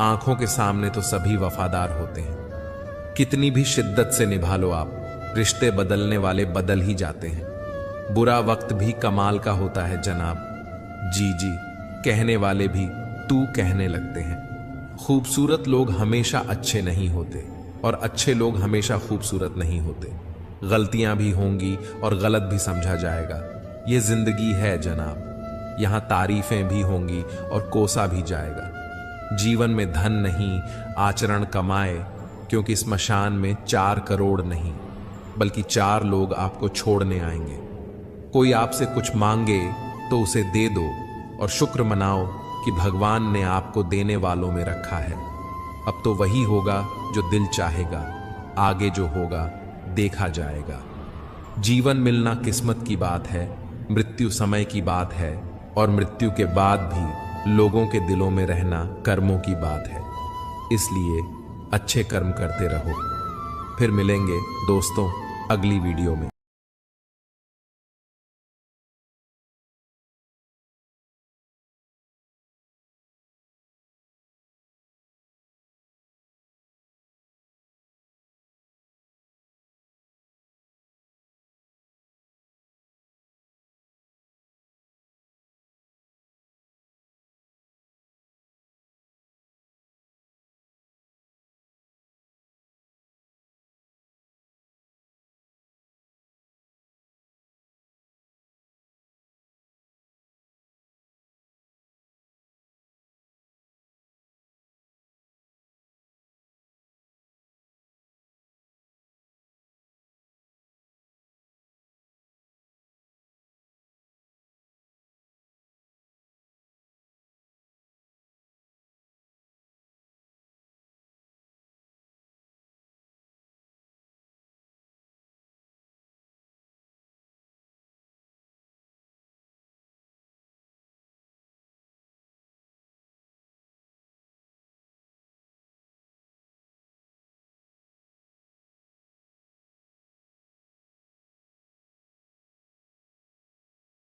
आंखों के सामने तो सभी वफादार होते हैं। कितनी भी शिद्दत से निभा लो आप, रिश्ते बदलने वाले बदल ही जाते हैं। बुरा वक्त भी कमाल का होता है जनाब। जी जी कहने वाले भी तू कहने लगते हैं। खूबसूरत लोग हमेशा अच्छे नहीं होते और अच्छे लोग हमेशा खूबसूरत नहीं होते। गलतियां भी होंगी और गलत भी समझा जाएगा। ये जिंदगी है जनाब, यहां तारीफें भी होंगी और कोसा भी जाएगा। जीवन में धन नहीं आचरण कमाए, क्योंकि स्मशान में 4 करोड़ नहीं बल्कि 4 लोग आपको छोड़ने आएंगे। कोई आपसे कुछ मांगे तो उसे दे दो और शुक्र मनाओ कि भगवान ने आपको देने वालों में रखा है। अब तो वही होगा जो दिल चाहेगा, आगे जो होगा देखा जाएगा। जीवन मिलना किस्मत की बात है, मृत्यु समय की बात है और मृत्यु के बाद भी लोगों के दिलों में रहना कर्मों की बात है। इसलिए अच्छे कर्म करते रहो, फिर मिलेंगे दोस्तों अगली वीडियो में।